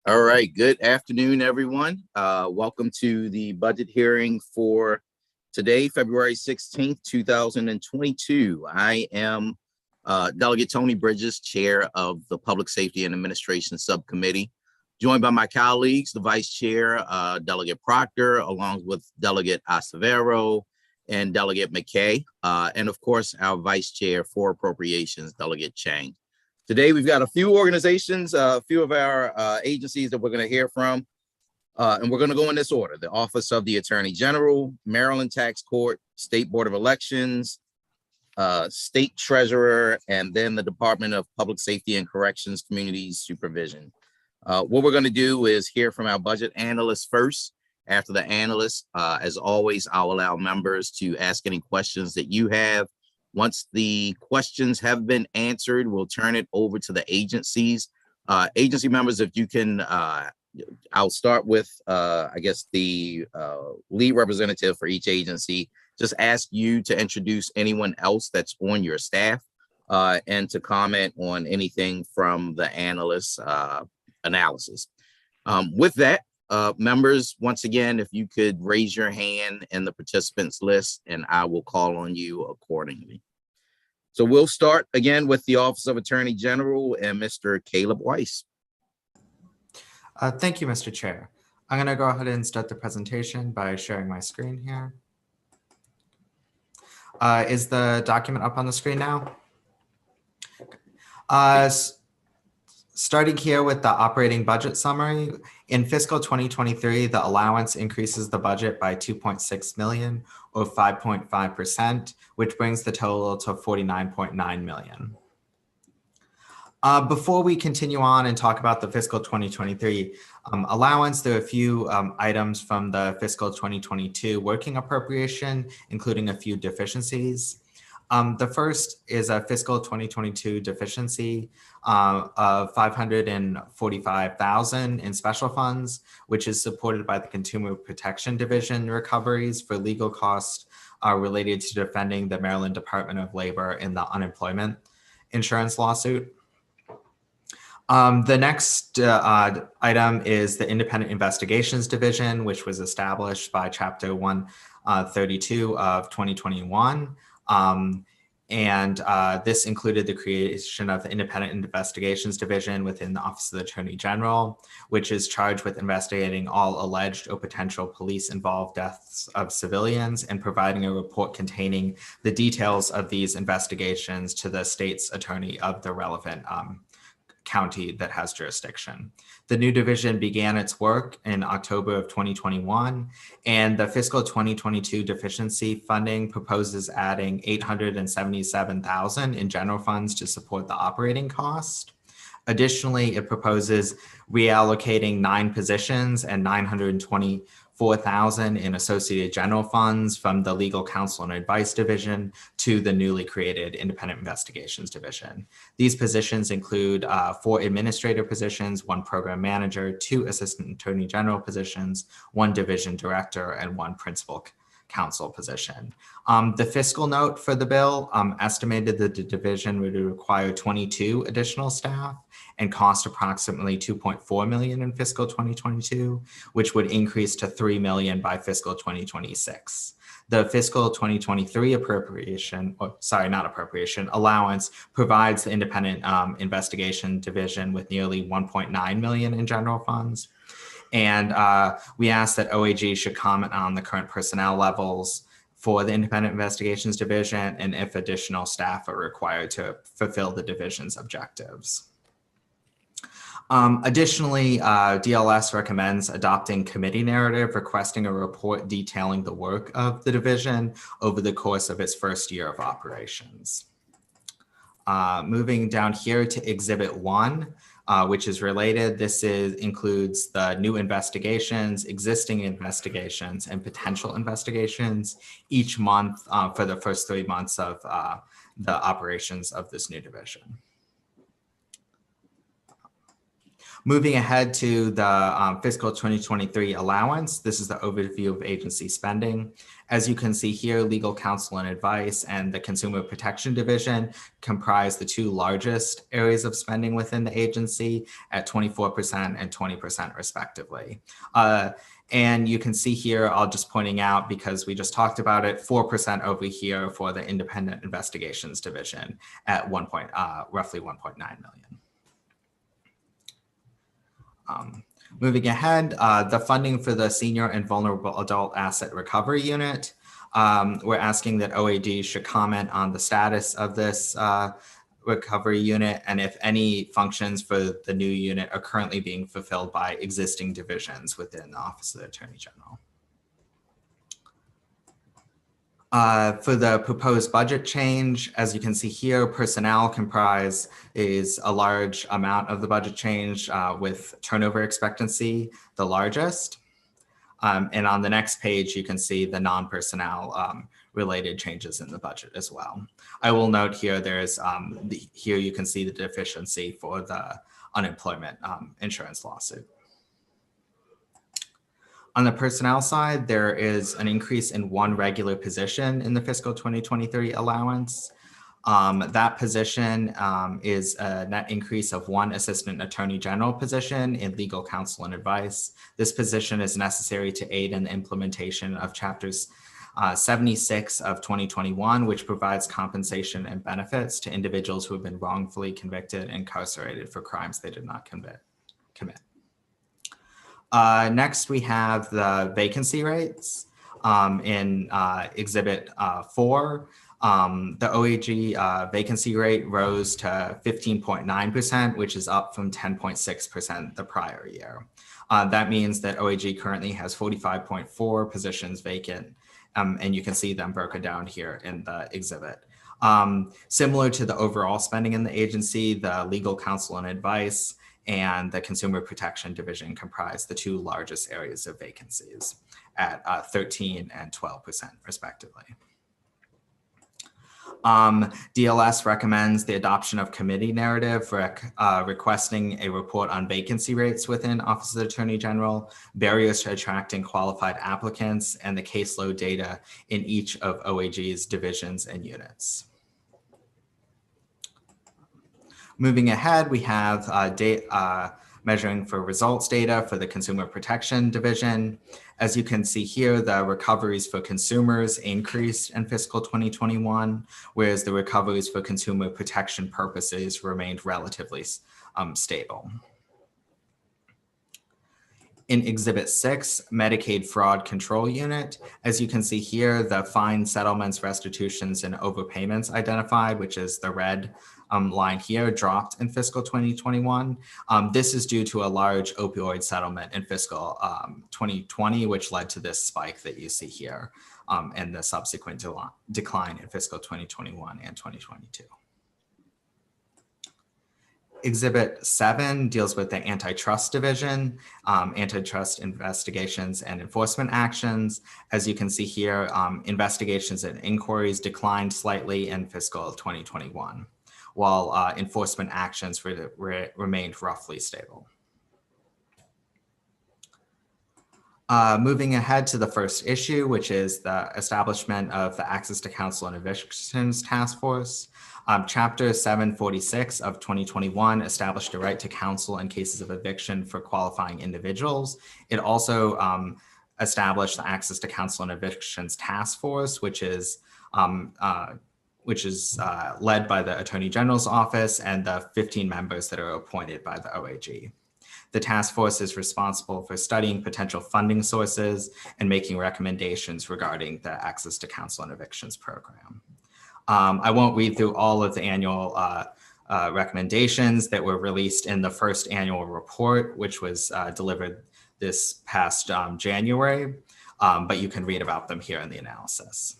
All right, good afternoon, everyone. Welcome to the budget hearing for today, February 16th, 2022. I am Delegate Tony Bridges, Chair of the Public Safety and Administration Subcommittee, joined by my colleagues, the Vice Chair, Delegate Proctor, along with Delegate Acevero and Delegate McKay, and of course, our Vice Chair for Appropriations, Delegate Chang. Today, we've got a few organizations, a few of our agencies that we're going to hear from, and we're going to go in this order: the Office of the Attorney General, Maryland Tax Court, State Board of Elections, State Treasurer, and then the Department of Public Safety and Corrections Communities Supervision. What we're going to do is hear from our budget analysts first. After the analysts, as always, I'll allow members to ask any questions that you have. Once the questions have been answered, we'll turn it over to the agencies. Agency members, if you can, I'll start with, I guess, the lead representative for each agency. Just ask you to introduce anyone else that's on your staff and to comment on anything from the analysts' analysis. With that, members, once again, if you could raise your hand in the participants list and I will call on you accordingly. So we'll start again with the Office of Attorney General and Mr. Caleb Weiss. Thank you, Mr. Chair. I'm going to go ahead and start the presentation by sharing my screen here. Is the document up on the screen now? Starting here with the operating budget summary, in fiscal 2023, the allowance increases the budget by $2.6 million or 5.5%, which brings the total to $49.9 million. Before we continue on and talk about the fiscal 2023 allowance, there are a few items from the fiscal 2022 working appropriation, including a few deficiencies. The first is a fiscal 2022 deficiency of $545,000 in special funds, which is supported by the Consumer Protection Division recoveries for legal costs related to defending the Maryland Department of Labor in the unemployment insurance lawsuit. The next item is the Independent Investigations Division, which was established by Chapter 132 of 2021. This included the creation of the Independent Investigations Division within the Office of the Attorney General, which is charged with investigating all alleged or potential police-involved deaths of civilians and providing a report containing the details of these investigations to the state's attorney of the relevant county that has jurisdiction. The new division began its work in October of 2021, and the fiscal 2022 deficiency funding proposes adding $877,000 in general funds to support the operating cost. Additionally, it proposes reallocating 9 positions and $924,000 in associated general funds from the Legal Counsel and Advice Division to the newly created Independent Investigations Division. These positions include 4 administrator positions, 1 program manager, 2 assistant attorney general positions, 1 division director, and 1 principal counsel position. The fiscal note for the bill estimated that the division would require 22 additional staff and cost approximately $2.4 million in fiscal 2022, which would increase to $3 million by fiscal 2026. The fiscal 2023 allowance provides the Independent Investigation Division with nearly $1.9 million in general funds. And we ask that OAG should comment on the current personnel levels for the Independent Investigations Division and if additional staff are required to fulfill the division's objectives. Additionally, DLS recommends adopting committee narrative, requesting a report detailing the work of the division over the course of its first year of operations. Moving down here to Exhibit 1, which is related. This includes the new investigations, existing investigations, and potential investigations each month for the first 3 months of the operations of this new division. Moving ahead to the fiscal 2023 allowance, this is the overview of agency spending. As you can see here, legal counsel and advice and the Consumer Protection Division comprise the two largest areas of spending within the agency at 24% and 20% respectively. And you can see here, I'll just pointing out because we just talked about it, 4% over here for the Independent Investigations Division at roughly 1.9 million. Moving ahead, the funding for the Senior and Vulnerable Adult Asset Recovery Unit. We're asking that OAD should comment on the status of this recovery unit and if any functions for the new unit are currently being fulfilled by existing divisions within the Office of the Attorney General. For the proposed budget change, as you can see here, personnel is a large amount of the budget change with turnover expectancy, the largest. And on the next page, you can see the non-personnel related changes in the budget as well. I will note here, here you can see the deficiency for the unemployment insurance lawsuit. On the personnel side, there is an increase in one regular position in the fiscal 2023 allowance. That position is a net increase of one assistant attorney general position in legal counsel and advice. This position is necessary to aid in the implementation of chapters 76 of 2021, which provides compensation and benefits to individuals who have been wrongfully convicted and incarcerated for crimes they did not commit. Next, we have the vacancy rates in Exhibit 4. The OAG vacancy rate rose to 15.9%, which is up from 10.6% the prior year. That means that OAG currently has 45.4 positions vacant, and you can see them broken down here in the exhibit. Similar to the overall spending in the agency, the legal counsel and advice and the Consumer Protection Division comprise the two largest areas of vacancies at 13 and 12% respectively. DLS recommends the adoption of committee narrative for requesting a report on vacancy rates within Office of the Attorney General, barriers to attracting qualified applicants, and the caseload data in each of OAG's divisions and units. Moving ahead, we have measuring for results data for the Consumer Protection Division. As you can see here, the recoveries for consumers increased in fiscal 2021, whereas the recoveries for consumer protection purposes remained relatively stable. In Exhibit 6, Medicaid Fraud Control Unit, as you can see here, the fine settlements, restitutions, and overpayments identified, which is the red line here, dropped in fiscal 2021. This is due to a large opioid settlement in fiscal 2020, which led to this spike that you see here and the subsequent decline in fiscal 2021 and 2022. Exhibit 7 deals with the Antitrust Division, antitrust investigations and enforcement actions. As you can see here, investigations and inquiries declined slightly in fiscal 2021, while enforcement actions remained roughly stable. Moving ahead to the first issue, which is the establishment of the Access to Counsel and Evictions Task Force. Chapter 746 of 2021 established a right to counsel in cases of eviction for qualifying individuals. It also established the Access to Counsel and Evictions Task Force, which is led by the Attorney General's Office and the 15 members that are appointed by the OAG. The task force is responsible for studying potential funding sources and making recommendations regarding the Access to Counsel and Evictions program. I won't read through all of the annual recommendations that were released in the first annual report, which was delivered this past January, but you can read about them here in the analysis.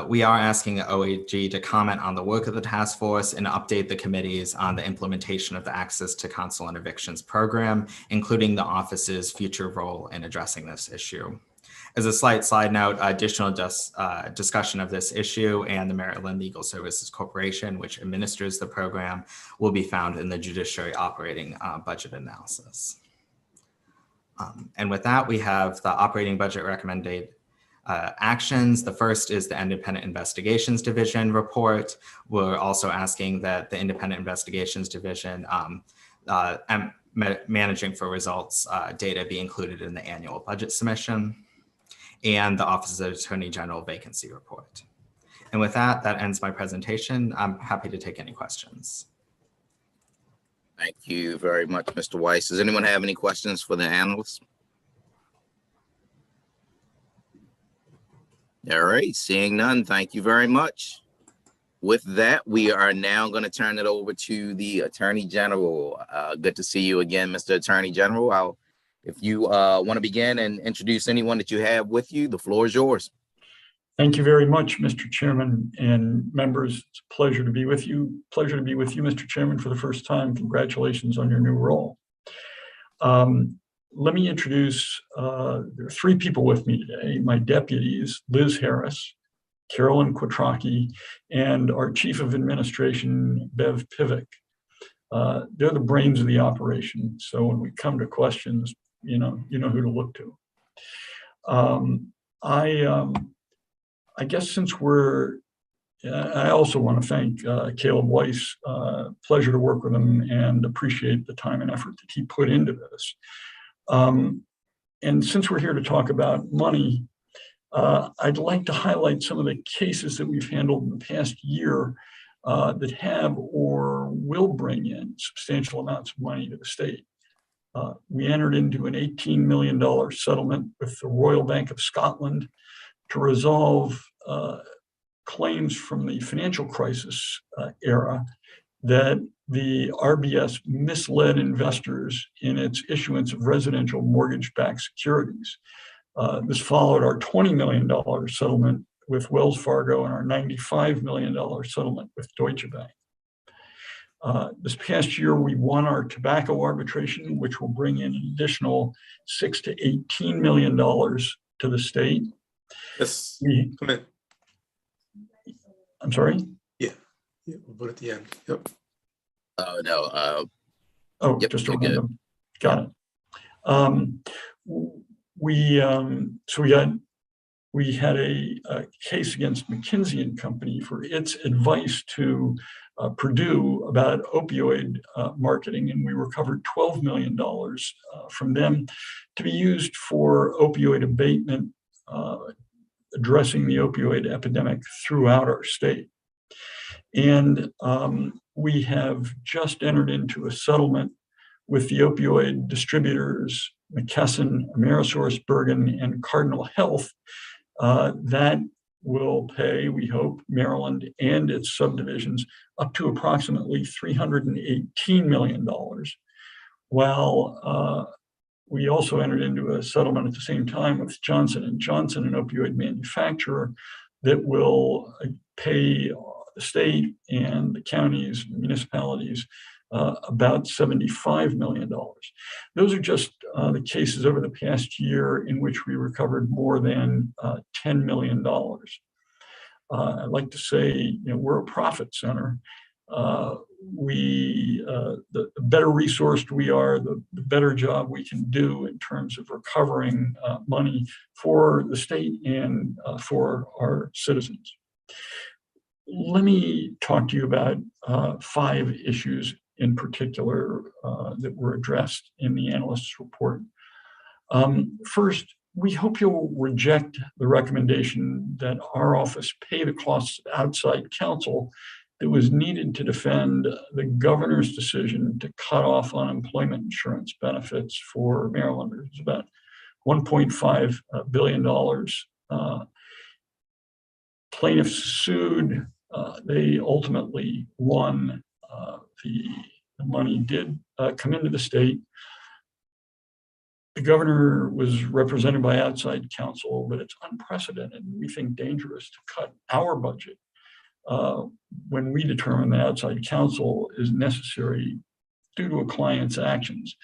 We are asking OAG to comment on the work of the task force and update the committees on the implementation of the Access to Counsel and Evictions program, including the office's future role in addressing this issue. As a slight side note, additional discussion of this issue and the Maryland Legal Services Corporation, which administers the program, will be found in the Judiciary Operating Budget Analysis. And with that, we have the operating budget recommended actions. The first is the Independent Investigations Division report. We're also asking that the Independent Investigations Division managing for results data be included in the annual budget submission, and the Office of the Attorney General vacancy report. And with that, that ends my presentation. I'm happy to take any questions. Thank you very much, Mr. Weiss. Does anyone have any questions for the analysts? All right, seeing none, thank you very much. With that, we are now going to turn it over to the Attorney General. Good to see you again, Mr. Attorney General. If you want to begin and introduce anyone that you have with you, the floor is yours. Thank you very much, Mr. Chairman and members. It's a pleasure to be with you. Pleasure to be with you, Mr. Chairman, for the first time. Congratulations on your new role. Let me introduce, there are three people with me today. My deputies, Liz Harris, Carolyn Quattrocki, and our Chief of Administration, Bev Pivick. They're the brains of the operation. So when we come to questions, you know who to look to. I guess since I also want to thank Caleb Weiss. Pleasure to work with him and appreciate the time and effort that he put into this. And since we're here to talk about money, I'd like to highlight some of the cases that we've handled in the past year that have or will bring in substantial amounts of money to the state. We entered into an $18 million settlement with the Royal Bank of Scotland to resolve claims from the financial crisis era that the RBS misled investors in its issuance of residential mortgage-backed securities. This followed our $20 million settlement with Wells Fargo and our $95 million settlement with Deutsche Bank. This past year, we won our tobacco arbitration, which will bring in an additional $6 to $18 million to the state. Yes, come in. I'm sorry? Yeah, we'll vote at the end. Yep. No. Yep, Just a good. random. Got it. We had a case against McKinsey and Company for its advice to Purdue about opioid marketing, and we recovered $12 million from them to be used for opioid abatement, addressing the opioid epidemic throughout our state. And we have just entered into a settlement with the opioid distributors, McKesson, AmerisourceBergen, and Cardinal Health that will pay, we hope, Maryland and its subdivisions up to approximately $318 million, while we also entered into a settlement at the same time with Johnson & Johnson, an opioid manufacturer, that will pay the state and the counties and municipalities about $75 million. Those are just the cases over the past year in which we recovered more than $10 million. I'd like to say, we're a profit center. The better resourced we are, the better job we can do in terms of recovering money for the state and for our citizens. Let me talk to you about 5 issues in particular that were addressed in the analyst's report. First, we hope you'll reject the recommendation that our office pay the costs of outside counsel that was needed to defend the governor's decision to cut off unemployment insurance benefits for Marylanders. It's about $1.5 billion. Plaintiffs sued. They ultimately won. The money did come into the state. The governor was represented by outside counsel, but it's unprecedented. We think dangerous to cut our budget when we determine that outside counsel is necessary due to a client's actions.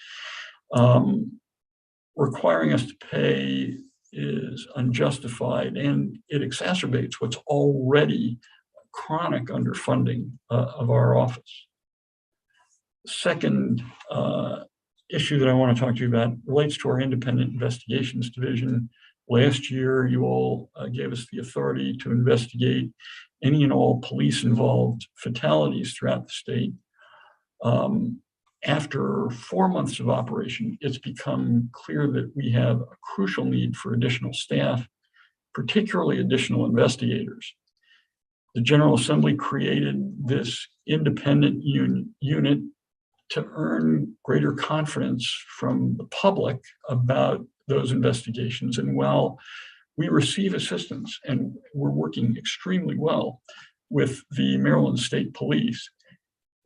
Requiring us to pay is unjustified, and it exacerbates what's already chronic underfunding of our office. Second issue that I want to talk to you about relates to our Independent Investigations Division. Last year, you all gave us the authority to investigate any and all police-involved fatalities throughout the state. After 4 months of operation, it's become clear that we have a crucial need for additional staff, particularly additional investigators. The General Assembly created this independent unit to earn greater confidence from the public about those investigations. And while we receive assistance and we're working extremely well with the Maryland State Police,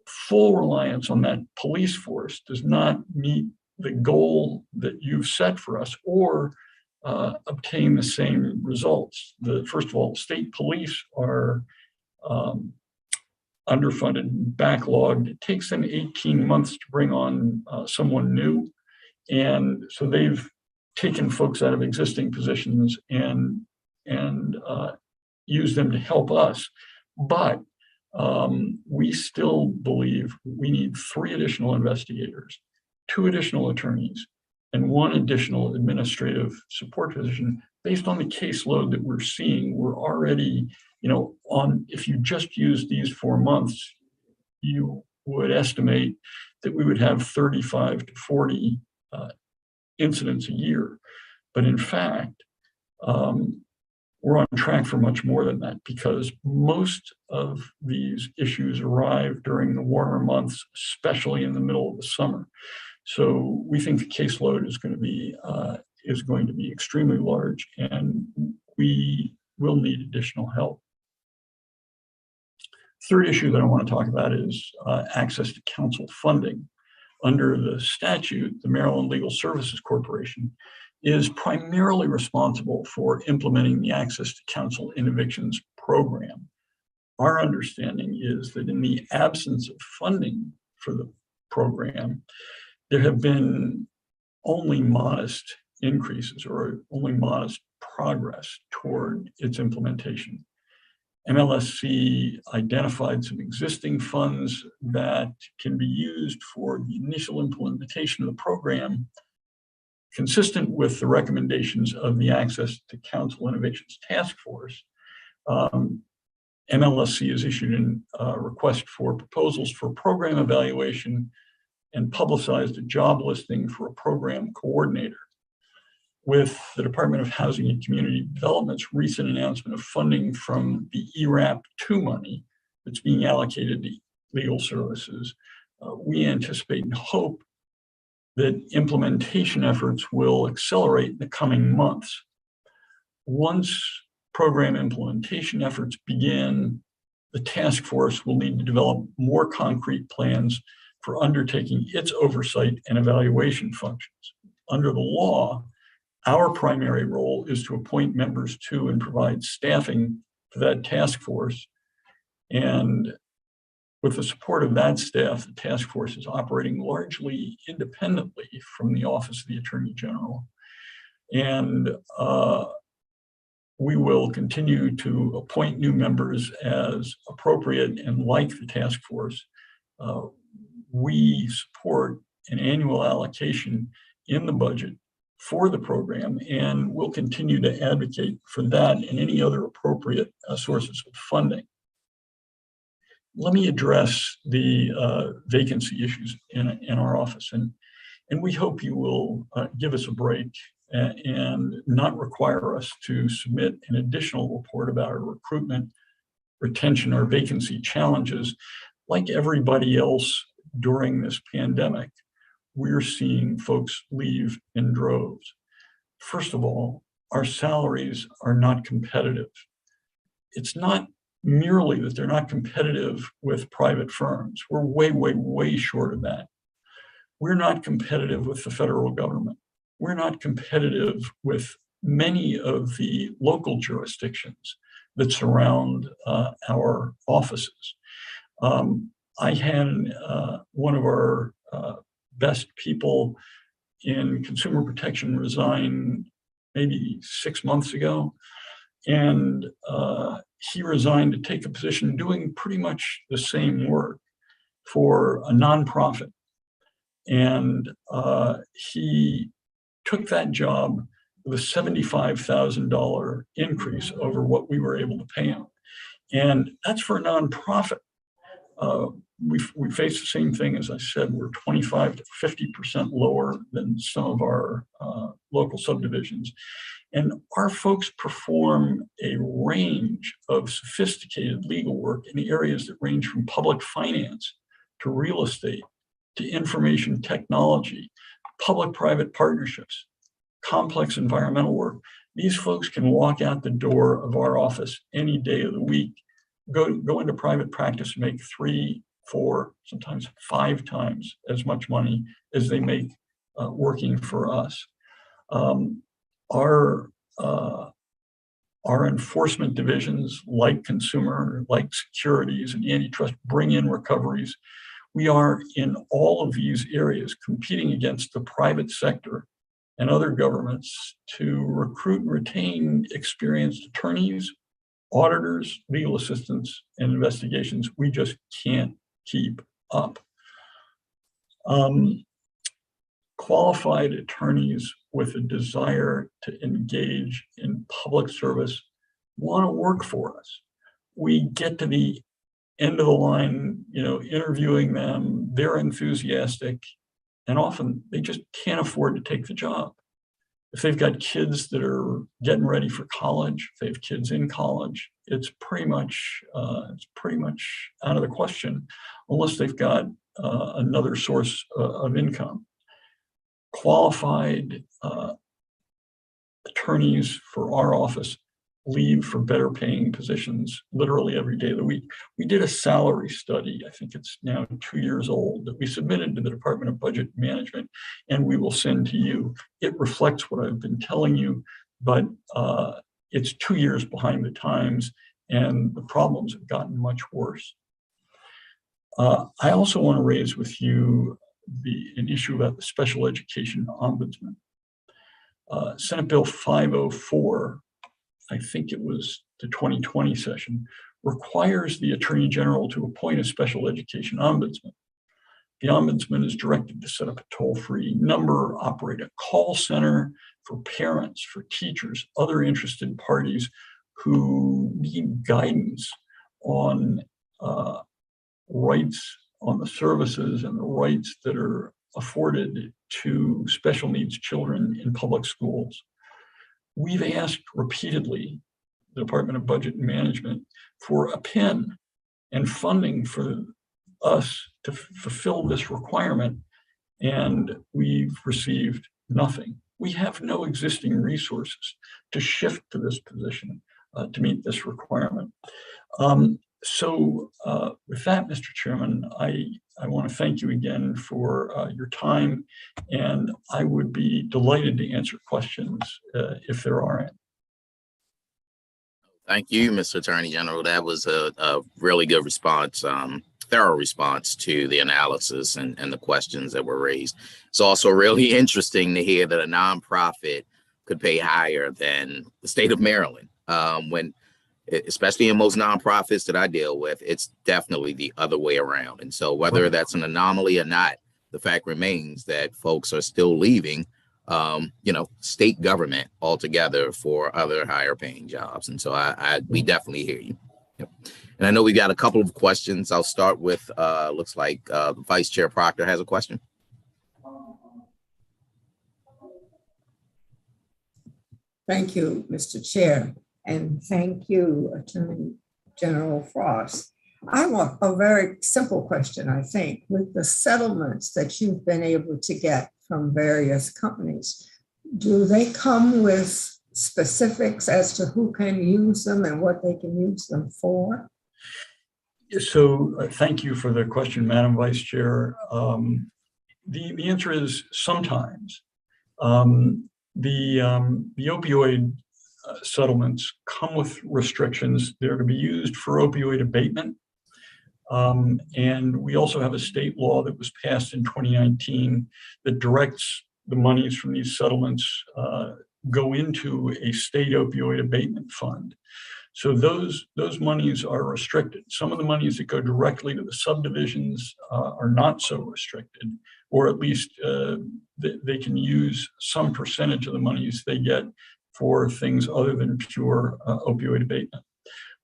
full reliance on that police force does not meet the goal that you've set for us or obtain the same results. First of all, state police are underfunded and backlogged. It takes them 18 months to bring on someone new. And so they've taken folks out of existing positions and use them to help us. But we still believe we need 3 additional investigators, 2 additional attorneys, and 1 additional administrative support position. Based on the caseload that we're seeing, we're already, if you just use these 4 months, you would estimate that we would have 35 to 40 incidents a year. But in fact, we're on track for much more than that, because most of these issues arrive during the warmer months, especially in the middle of the summer. So we think the caseload is going to be extremely large, and we will need additional help. Third issue that I want to talk about is access to counsel funding. Under the statute, the Maryland Legal Services Corporation is primarily responsible for implementing the Access to Counsel in Evictions program. Our understanding is that in the absence of funding for the program, there have been only modest increases or only modest progress toward its implementation. MLSC identified some existing funds that can be used for the initial implementation of the program, consistent with the recommendations of the Access to Counsel and Evictions Task Force. MLSC has issued a request for proposals for program evaluation and publicized a job listing for a program coordinator. With the Department of Housing and Community Development's recent announcement of funding from the ERAP 2 money that's being allocated to legal services, we anticipate and hope that implementation efforts will accelerate in the coming months. Once program implementation efforts begin, the task force will need to develop more concrete plans for undertaking its oversight and evaluation functions. Under the law, our primary role is to appoint members to and provide staffing for that task force. And with the support of that staff, the task force is operating largely independently from the Office of the Attorney General. And we will continue to appoint new members as appropriate, and like the task force, we support an annual allocation in the budget for the program, and we'll continue to advocate for that and any other appropriate sources of funding. Let me address the vacancy issues in our office, and we hope you will give us a break and not require us to submit an additional report about our recruitment, retention, or vacancy challenges. Like everybody else during this pandemic, we're seeing folks leave in droves. First of all, our salaries are not competitive. It's not merely that they're not competitive with private firms. We're way, way, way short of that. We're not competitive with the federal government. We're not competitive with many of the local jurisdictions that surround our offices. I had one of our best people in consumer protection resign maybe 6 months ago. And he resigned to take a position doing pretty much the same work for a nonprofit. And he took that job with a $75,000 increase over what we were able to pay him. And that's for a nonprofit. We face the same thing, as I said, we're 25 to 50% lower than some of our local subdivisions. And our folks perform a range of sophisticated legal work in the areas that range from public finance to real estate to information technology, public-private partnerships, complex environmental work. These folks can walk out the door of our office any day of the week, go into private practice and make 3, 4, sometimes 5 times as much money as they make working for us. Our enforcement divisions, like consumer, like securities and antitrust, bring in recoveries. We are in all of these areas competing against the private sector and other governments to recruit and retain experienced attorneys, auditors, legal assistants, and investigations. We just can't keep up. Qualified attorneys with a desire to engage in public service want to work for us. We get to the end of the line, interviewing them, they're enthusiastic, and often they just can't afford to take the job. If they've got kids that are getting ready for college, if they have kids in college, it's pretty much out of the question unless they've got another source of income. Qualified attorneys for our office leave for better paying positions literally every day of the week. We did a salary study, I think it's now 2 years old, that we submitted to the Department of Budget Management, and we will send to you. It reflects what I've been telling you, but it's 2 years behind the times, and the problems have gotten much worse. I also want to raise with you an issue about the Special Education Ombudsman. Senate Bill 504, I think it was the 2020 session, requires the Attorney General to appoint a Special Education Ombudsman. The Ombudsman is directed to set up a toll-free number, operate a call center for parents, for teachers, other interested parties who need guidance on rights, on the services and the rights that are afforded to special needs children in public schools. We've asked repeatedly the Department of Budget and Management for a pen and funding for us to fulfill this requirement, and we've received nothing. We have no existing resources to shift to this position to meet this requirement. So with that, Mr. Chairman, I want to thank you again for your time, and I would be delighted to answer questions if there are any. Thank you, Mr. Attorney General. That was a really good response, thorough response to the analysis and the questions that were raised. It's also really interesting to hear that a nonprofit could pay higher than the state of Maryland. Especially in most nonprofits that I deal with, it's definitely the other way around. And so whether that's an anomaly or not, the fact remains that folks are still leaving, state government altogether for other higher paying jobs. And so we definitely hear you. Yep. And I know we got a couple of questions. I'll start with, looks like Vice Chair Proctor has a question. Thank you, Mr. Chair. And thank you, Attorney General Frost. I want a very simple question, I think. With the settlements that you've been able to get from various companies, do they come with specifics as to who can use them and what they can use them for? So thank you for the question, Madam Vice Chair. The answer is sometimes. The opioid settlements come with restrictions. They're to be used for opioid abatement. And we also have a state law that was passed in 2019 that directs the monies from these settlements go into a state opioid abatement fund. So those monies are restricted. Some of the monies that go directly to the subdivisions are not so restricted, or at least they can use some percentage of the monies they get for things other than pure opioid abatement.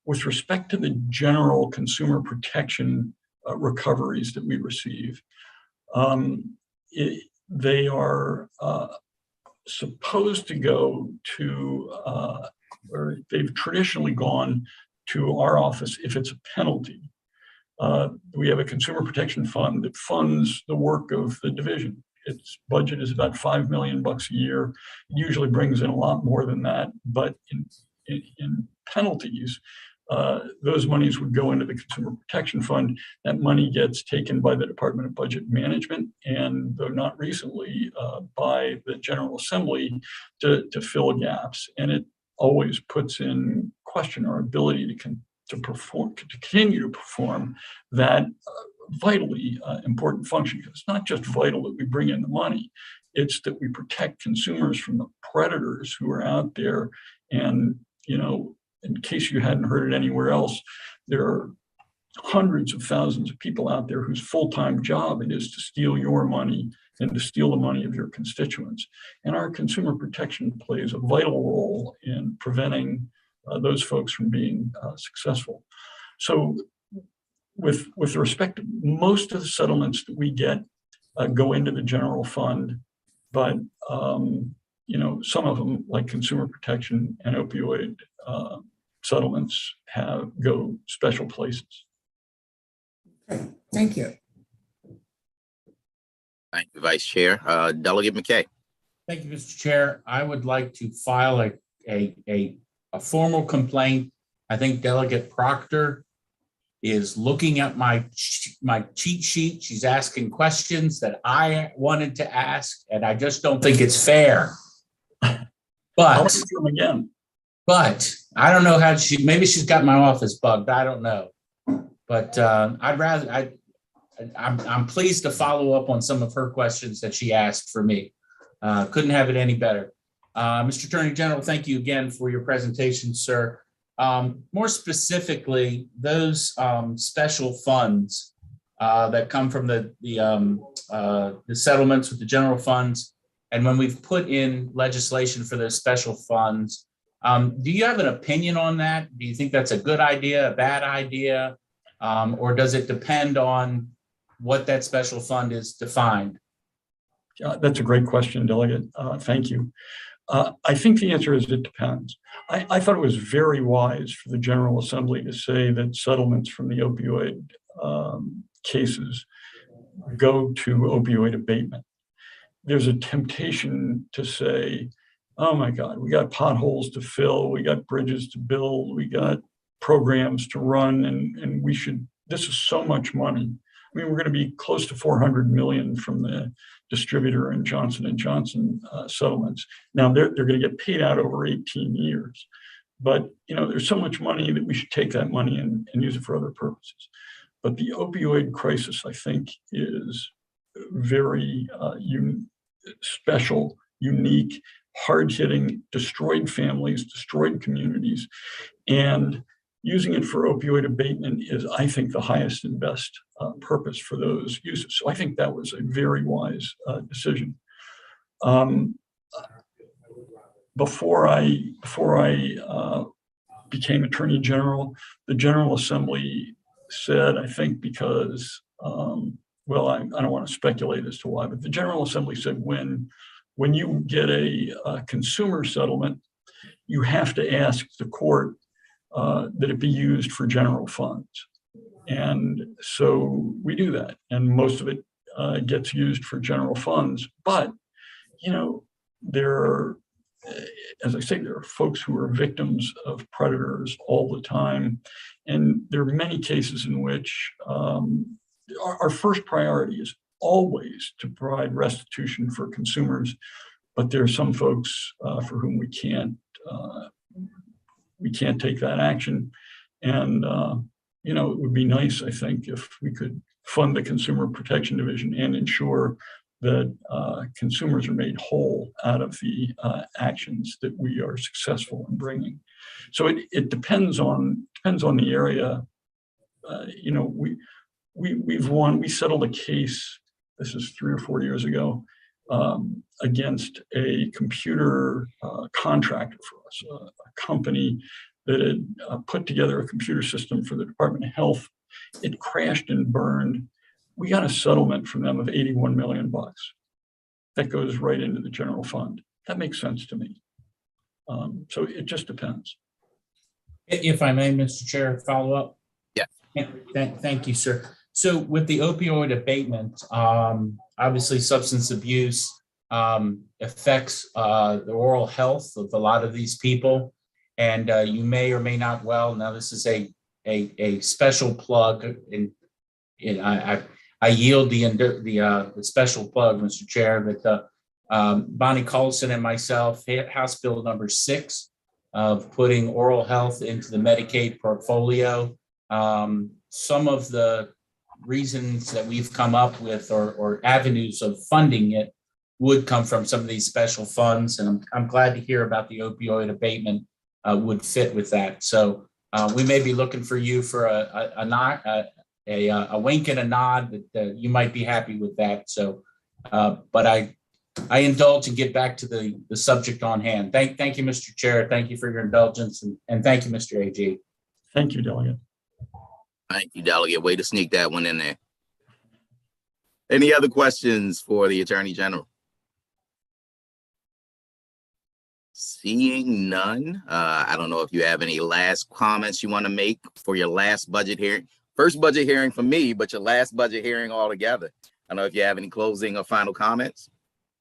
With respect to the general consumer protection recoveries that we receive, they are supposed to go to, or they've traditionally gone to our office if it's a penalty. We have a consumer protection fund that funds the work of the division. Its budget is about $5 million a year. It usually brings in a lot more than that, but in penalties, those monies would go into the Consumer Protection Fund. That money gets taken by the Department of Budget Management, and though not recently, by the General Assembly to fill gaps. And it always puts in question our ability to continue to perform that vitally important function. Because it's not just vital that we bring in the money, it's that we protect consumers from the predators who are out there. And, you know, in case you hadn't heard it anywhere else, there are hundreds of thousands of people out there whose full-time job it is to steal your money and to steal the money of your constituents. And our consumer protection plays a vital role in preventing those folks from being successful. So with respect to most of the settlements that we get go into the general fund, but you know, some of them, like consumer protection and opioid settlements, go special places. Okay, thank you. Thank you, Vice Chair. Delegate McKay. Thank you, Mr. Chair. I would like to file a formal complaint. I think Delegate Proctor is looking at my cheat sheet. She's asking questions that I wanted to ask, and I just don't think it's fair. But I don't know how maybe she's got my office bugged. I don't know. But I'm pleased to follow up on some of her questions that she asked for me. Couldn't have it any better. Mr. Attorney General, thank you again for your presentation, sir. More specifically, those special funds that come from the settlements with the general funds, and when we've put in legislation for those special funds, do you have an opinion on that? Do you think that's a good idea, a bad idea, or does it depend on what that special fund is defined? That's a great question, Delegate. Thank you. I think the answer is it depends. I thought it was very wise for the General Assembly to say that settlements from the opioid cases go to opioid abatement. There's a temptation to say, oh my God, we got potholes to fill, we got bridges to build, we got programs to run, and this is so much money. I mean, we're going to be close to $400 million from the distributor and Johnson & Johnson settlements. Now they're going to get paid out over 18 years, but you know, there's so much money that we should take that money and use it for other purposes. But the opioid crisis, I think, is very special, unique, hard-hitting, destroyed families, destroyed communities, and using it for opioid abatement is, I think, the highest and best purpose for those uses. So I think that was a very wise decision. Before I became Attorney General, the General Assembly said, I think because, well, I don't want to speculate as to why, but the General Assembly said when you get a consumer settlement, you have to ask the court that it be used for general funds. And so we do that. And most of it gets used for general funds. But, you know, as I say, there are folks who are victims of predators all the time. And there are many cases in which our first priority is always to provide restitution for consumers. But there are some folks for whom we can't take that action. And, you know, it would be nice, I think, if we could fund the Consumer Protection Division and ensure that consumers are made whole out of the actions that we are successful in bringing. So it depends on the area. You know, we've won. We settled a case. This is 3 or 4 years ago against a computer contractor for us, a company that had put together a computer system for the Department of Health. It crashed and burned. We got a settlement from them of $81 million. That goes right into the general fund. That makes sense to me. So it just depends. If I may, Mr. Chair, follow up. Yeah. Thank you, sir. So with the opioid abatement, obviously substance abuse affects the oral health of a lot of these people. And you may or may not, well, now this is a special plug, and I yield the special plug, Mr. Chair, that Bonnie Colson and myself, House Bill number 6 of putting oral health into the Medicaid portfolio. Some of the reasons that we've come up with or avenues of funding it would come from some of these special funds. And I'm glad to hear about the opioid abatement would fit with that. So we may be looking for you for a wink and a nod that you might be happy with that. So, but I indulge and get back to the subject on hand. Thank you, Mr. Chair. Thank you for your indulgence, and thank you, Mr. AG. Thank you, Delegate. Thank you, Delegate. Way to sneak that one in there. Any other questions for the Attorney General? Seeing none, I don't know if you have any last comments you want to make for your last budget hearing. First budget hearing for me, but your last budget hearing altogether. I don't know if you have any closing or final comments.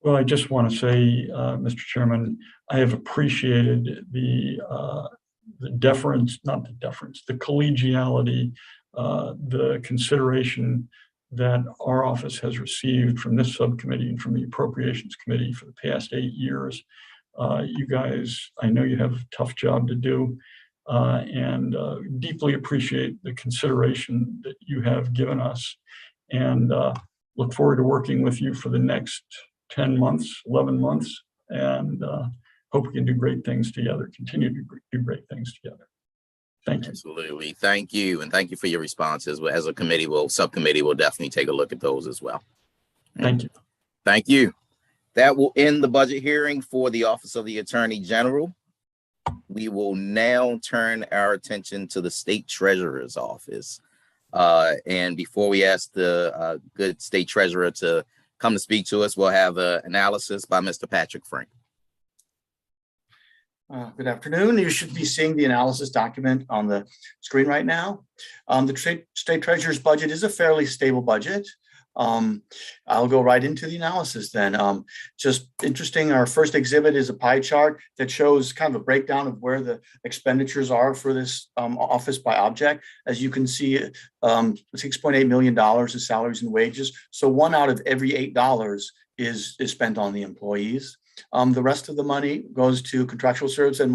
Well, I just want to say, Mr. Chairman, I have appreciated the deference, not the deference, the collegiality, the consideration that our office has received from this subcommittee and from the Appropriations Committee for the past 8 years. You guys, I know you have a tough job to do, and deeply appreciate the consideration that you have given us, and look forward to working with you for the next 10 months, 11 months, and hope we can do great things together, continue to do great things together. Thank you. Absolutely. Thank you. And thank you for your responses. As a committee, subcommittee will definitely take a look at those as well. Thank you. Thank you. That will end the budget hearing for the Office of the Attorney General. We will now turn our attention to the State Treasurer's Office. And before we ask the good State Treasurer to come to speak to us, we'll have an analysis by Mr. Patrick Frank. Good afternoon. You should be seeing the analysis document on the screen right now. The State Treasurer's budget is a fairly stable budget. I'll go right into the analysis then. Just interesting, our first exhibit is a pie chart that shows kind of a breakdown of where the expenditures are for this office by object. As you can see, $6.8 million is salaries and wages. So 1 out of every $8 is spent on the employees. The rest of the money goes to contractual service, and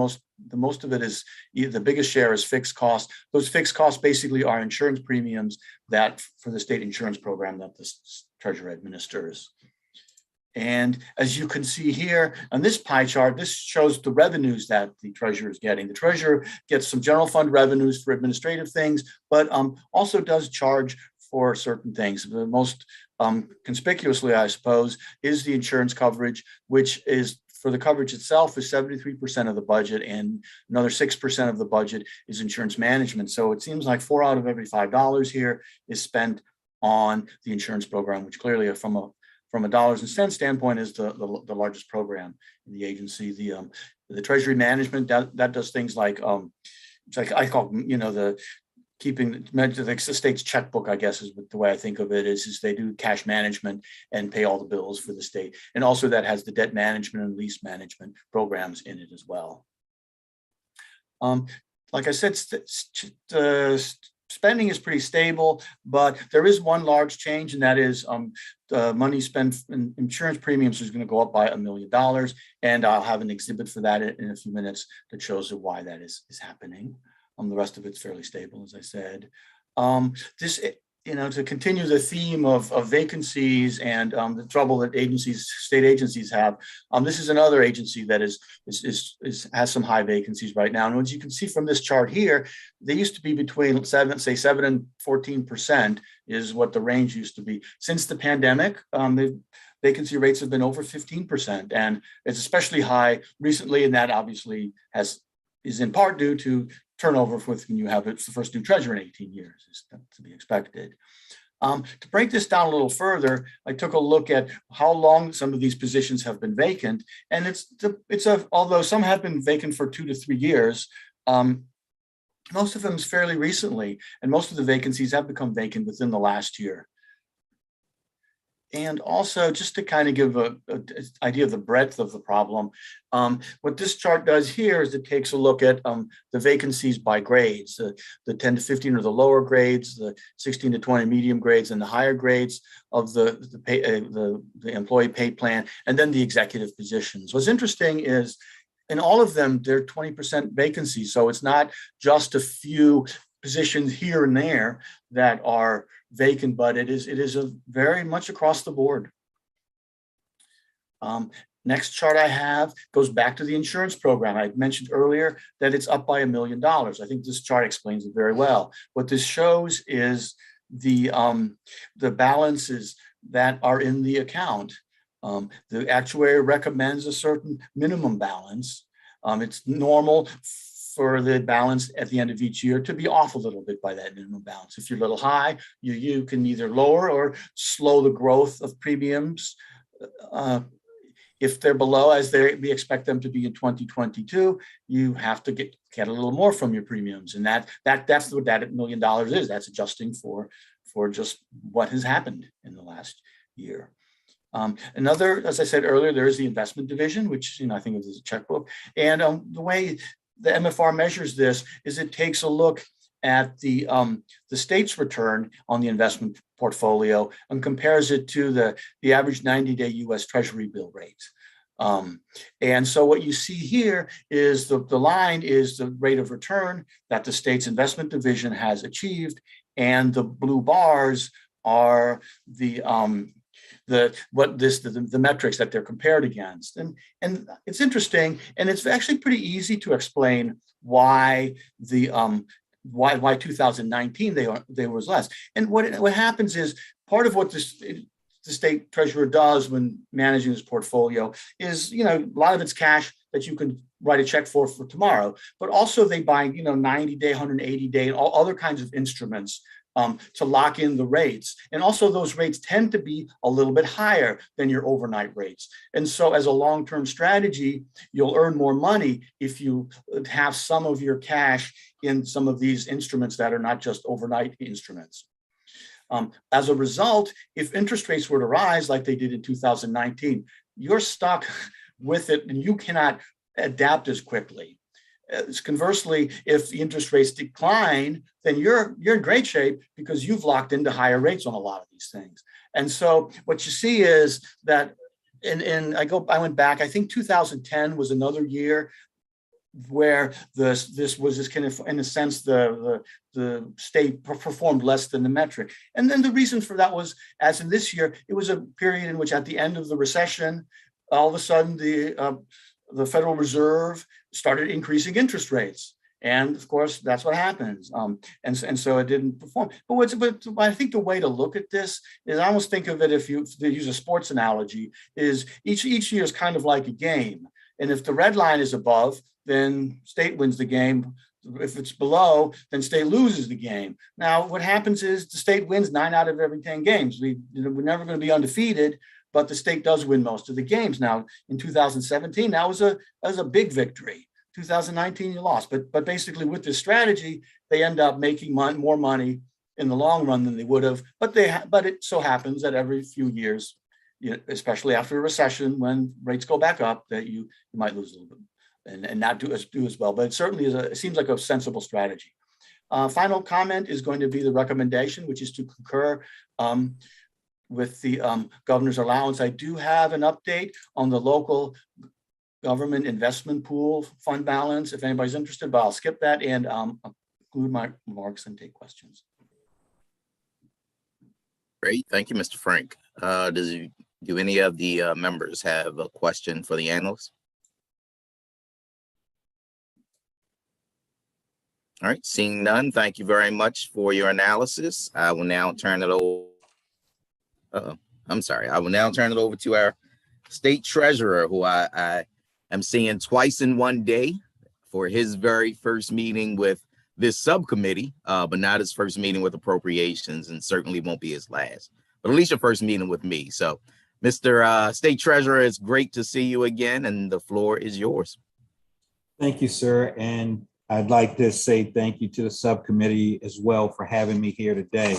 the most of it is, the biggest share is fixed costs. Those fixed costs basically are insurance premiums that for the state insurance program that the treasurer administers. And as you can see here on this pie chart, this shows the revenues that the treasurer is getting. The treasurer gets some general fund revenues for administrative things, but also does charge for certain things. The most conspicuously, I suppose, is the insurance coverage, which is, for the coverage itself, is 73% of the budget, and another 6% of the budget is insurance management. So it seems like 4 out of every $5 here is spent on the insurance program, which clearly, from a dollars and cents standpoint, is the largest program in the agency. The treasury management that does things like it's like I call, the keeping the state's checkbook, I guess, is the way I think of it, is they do cash management and pay all the bills for the state. And also that has the debt management and lease management programs in it as well. Like I said, spending is pretty stable, but there is one large change, and that is the money spent in insurance premiums is going to go up by $1 million. And I'll have an exhibit for that in a few minutes that shows why that is happening. The rest of it's fairly stable, as I said. This to continue the theme of vacancies and the trouble that state agencies have, this is another agency that has some high vacancies right now. And as you can see from this chart here, they used to be between 7 and 14% is what the range used to be. Since the pandemic, the vacancy rates have been over 15%, and it's especially high recently, and that obviously is in part due to turnover when you have the first new treasurer in 18 years, is to be expected. To break this down a little further, I took a look at how long some of these positions have been vacant, and although some have been vacant for 2 to 3 years, most of them is fairly recently, and most of the vacancies have become vacant within the last year. And also, just to kind of give an idea of the breadth of the problem, what this chart does here is it takes a look at the vacancies by grades. The 10 to 15 are the lower grades, the 16 to 20 medium grades, and the higher grades of the employee pay plan, and then the executive positions. What's interesting is in all of them, they're 20% vacancies. So it's not just a few positions here and there that are vacant, but it is a very much across the board. Next chart I have goes back to the insurance program. I mentioned earlier that it's up by $1 million. I think this chart explains it very well. What this shows is the balances that are in the account. The actuary recommends a certain minimum balance. It's normal for the balance at the end of each year to be off a little bit by that minimum balance. If you're a little high, you can either lower or slow the growth of premiums. If they're below, as we expect them to be in 2022, you have to get a little more from your premiums, and that's what that $1 million is. That's adjusting for just what has happened in the last year. Another, as I said earlier, there is the investment division, which I think of as a checkbook, and the way the MFR measures this is it takes a look at the state's return on the investment portfolio and compares it to the average 90-day U.S. Treasury bill rate. And so what you see here is the line is the rate of return that the state's investment division has achieved, and the blue bars are the metrics that they're compared against. And it's interesting, and it's actually pretty easy to explain why why 2019 they was less. And what happens is part of what the state treasurer does when managing this portfolio is, a lot of it's cash that you can write a check for tomorrow, but also they buy, 90-day, 180-day, and all other kinds of instruments to lock in the rates. And also those rates tend to be a little bit higher than your overnight rates. And so as a long-term strategy, you'll earn more money if you have some of your cash in some of these instruments that are not just overnight instruments. As a result, if interest rates were to rise like they did in 2019, you're stuck with it and you cannot adapt as quickly. Conversely, if the interest rates decline, then you're in great shape because you've locked into higher rates on a lot of these things. And so what you see is that, I went back, I think 2010 was another year where this was kind of, in a sense, the state performed less than the metric. And then the reason for that was, as in this year, it was a period in which at the end of the recession, all of a sudden the Federal Reserve started increasing interest rates. And of course, that's what happens. And so it didn't perform. But I think the way to look at this is, I almost think of it, if you use a sports analogy, is each year is kind of like a game. And if the red line is above, then state wins the game. If it's below, then state loses the game. Now, what happens is the state wins 9 out of every 10 games. We're never going to be undefeated, but the state does win most of the games. Now, in 2017, that was a big victory. 2019, you lost. But basically, with this strategy, they end up making more money in the long run than they would have. But it so happens that every few years, especially after a recession, when rates go back up, that you might lose a little bit and not do as well. But it certainly it seems like a sensible strategy. Final comment is going to be the recommendation, which is to concur with the governor's allowance. I do have an update on the local government investment pool fund balance, if anybody's interested, but I'll skip that and conclude my remarks and take questions. Great. Thank you, Mr. Frank. Do any of the members have a question for the analyst? All right, seeing none, thank you very much for your analysis. I will now turn it over. I will now turn it over to our state treasurer, who I am seeing twice in one day for his very first meeting with this subcommittee, but not his first meeting with appropriations, and certainly won't be his last, but at least your first meeting with me. So, Mr. State Treasurer, it's great to see you again, and the floor is yours. Thank you, sir. And I'd like to say thank you to the subcommittee as well for having me here today.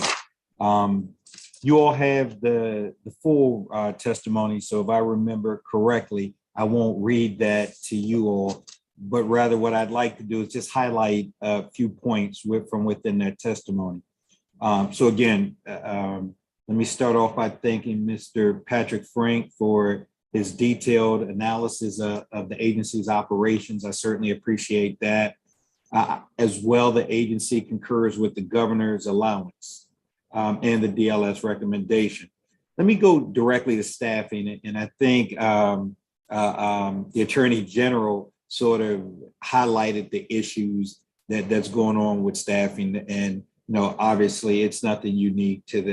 You all have the full testimony, so if I remember correctly, I won't read that to you all, but rather what I'd like to do is just highlight a few points from within that testimony. So again, let me start off by thanking Mr. Patrick Frank for his detailed analysis of the agency's operations. I certainly appreciate that. As well, the agency concurs with the governor's allowance and the DLS recommendation. Let me go directly to staffing, and I think the Attorney General sort of highlighted the issues that's going on with staffing, and obviously it's nothing unique to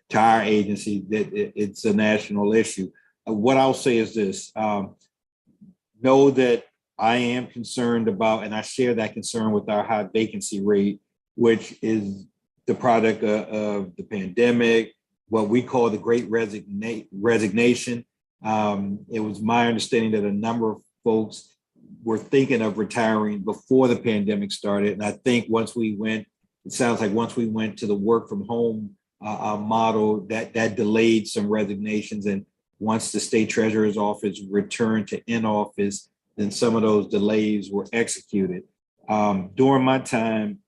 to our agency. That it's a national issue. What I'll say is this: know that I am concerned about, and I share that concern with our high vacancy rate, which is the product of the pandemic, what we call the Great Resignation. It was my understanding that a number of folks were thinking of retiring before the pandemic started. And I think it sounds like once we went to the work from home model, that delayed some resignations. And once the state treasurer's office returned to in-office, then some of those delays were executed. During my time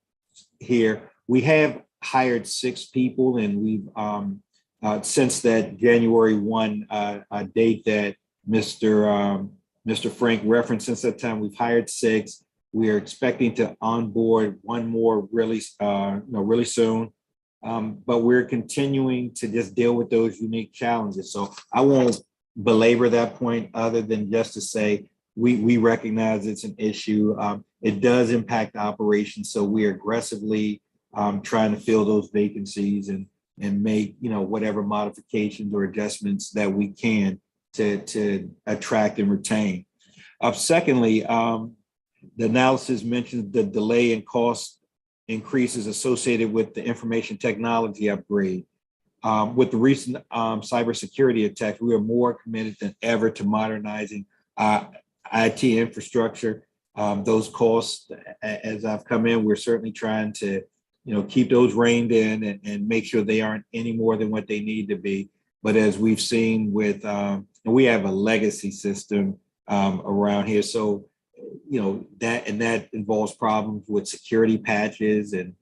here, we have hired 6 people, and we've since that January 1 date that Mr. Frank referenced, since that time, we've hired 6. We are expecting to onboard 1 more really soon. But we're continuing to just deal with those unique challenges. So I won't belabor that point other than just to say, we recognize it's an issue. It does impact operations, so we are aggressively trying to fill those vacancies and make whatever modifications or adjustments that we can to attract and retain. Secondly, the analysis mentions the delay in cost increases associated with the information technology upgrade. With the recent cybersecurity attacks, we are more committed than ever to modernizing our IT infrastructure. Those costs, as I've come in, we're certainly trying to, keep those reined in and make sure they aren't any more than what they need to be. But as we've seen with, and we have a legacy system around here, so that involves problems with security patches and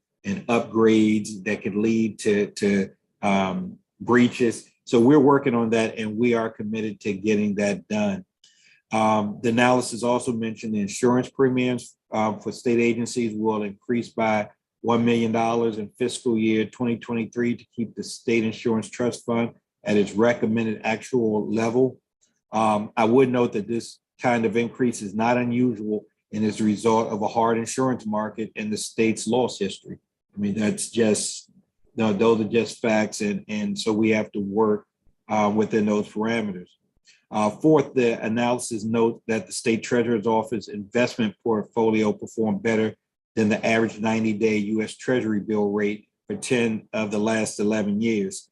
upgrades that could lead to breaches. So we're working on that, and we are committed to getting that done. The analysis also mentioned the insurance premiums for state agencies will increase by $1 million in fiscal year 2023 to keep the state insurance trust fund at its recommended actual level. I would note that this kind of increase is not unusual and is a result of a hard insurance market and the state's loss history. I mean, that's just, those are just facts. And so we have to work within those parameters. Fourth, the analysis notes that the state treasurer's office investment portfolio performed better than the average 90-day U.S. Treasury bill rate for 10 of the last 11 years.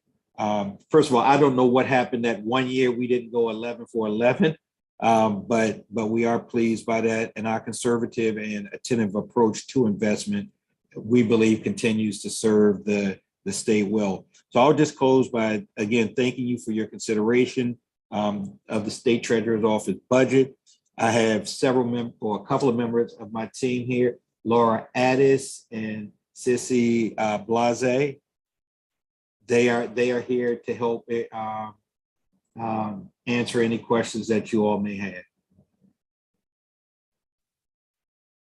First of all, I don't know what happened that 1 year we didn't go 11 for 11, but we are pleased by that. And our conservative and attentive approach to investment, we believe, continues to serve the state well. So I'll just close by, again, thanking you for your consideration of the state treasurer's office budget. I have a couple of members of my team here, Laura Addis and Sissy Blase. They are here to help answer any questions that you all may have.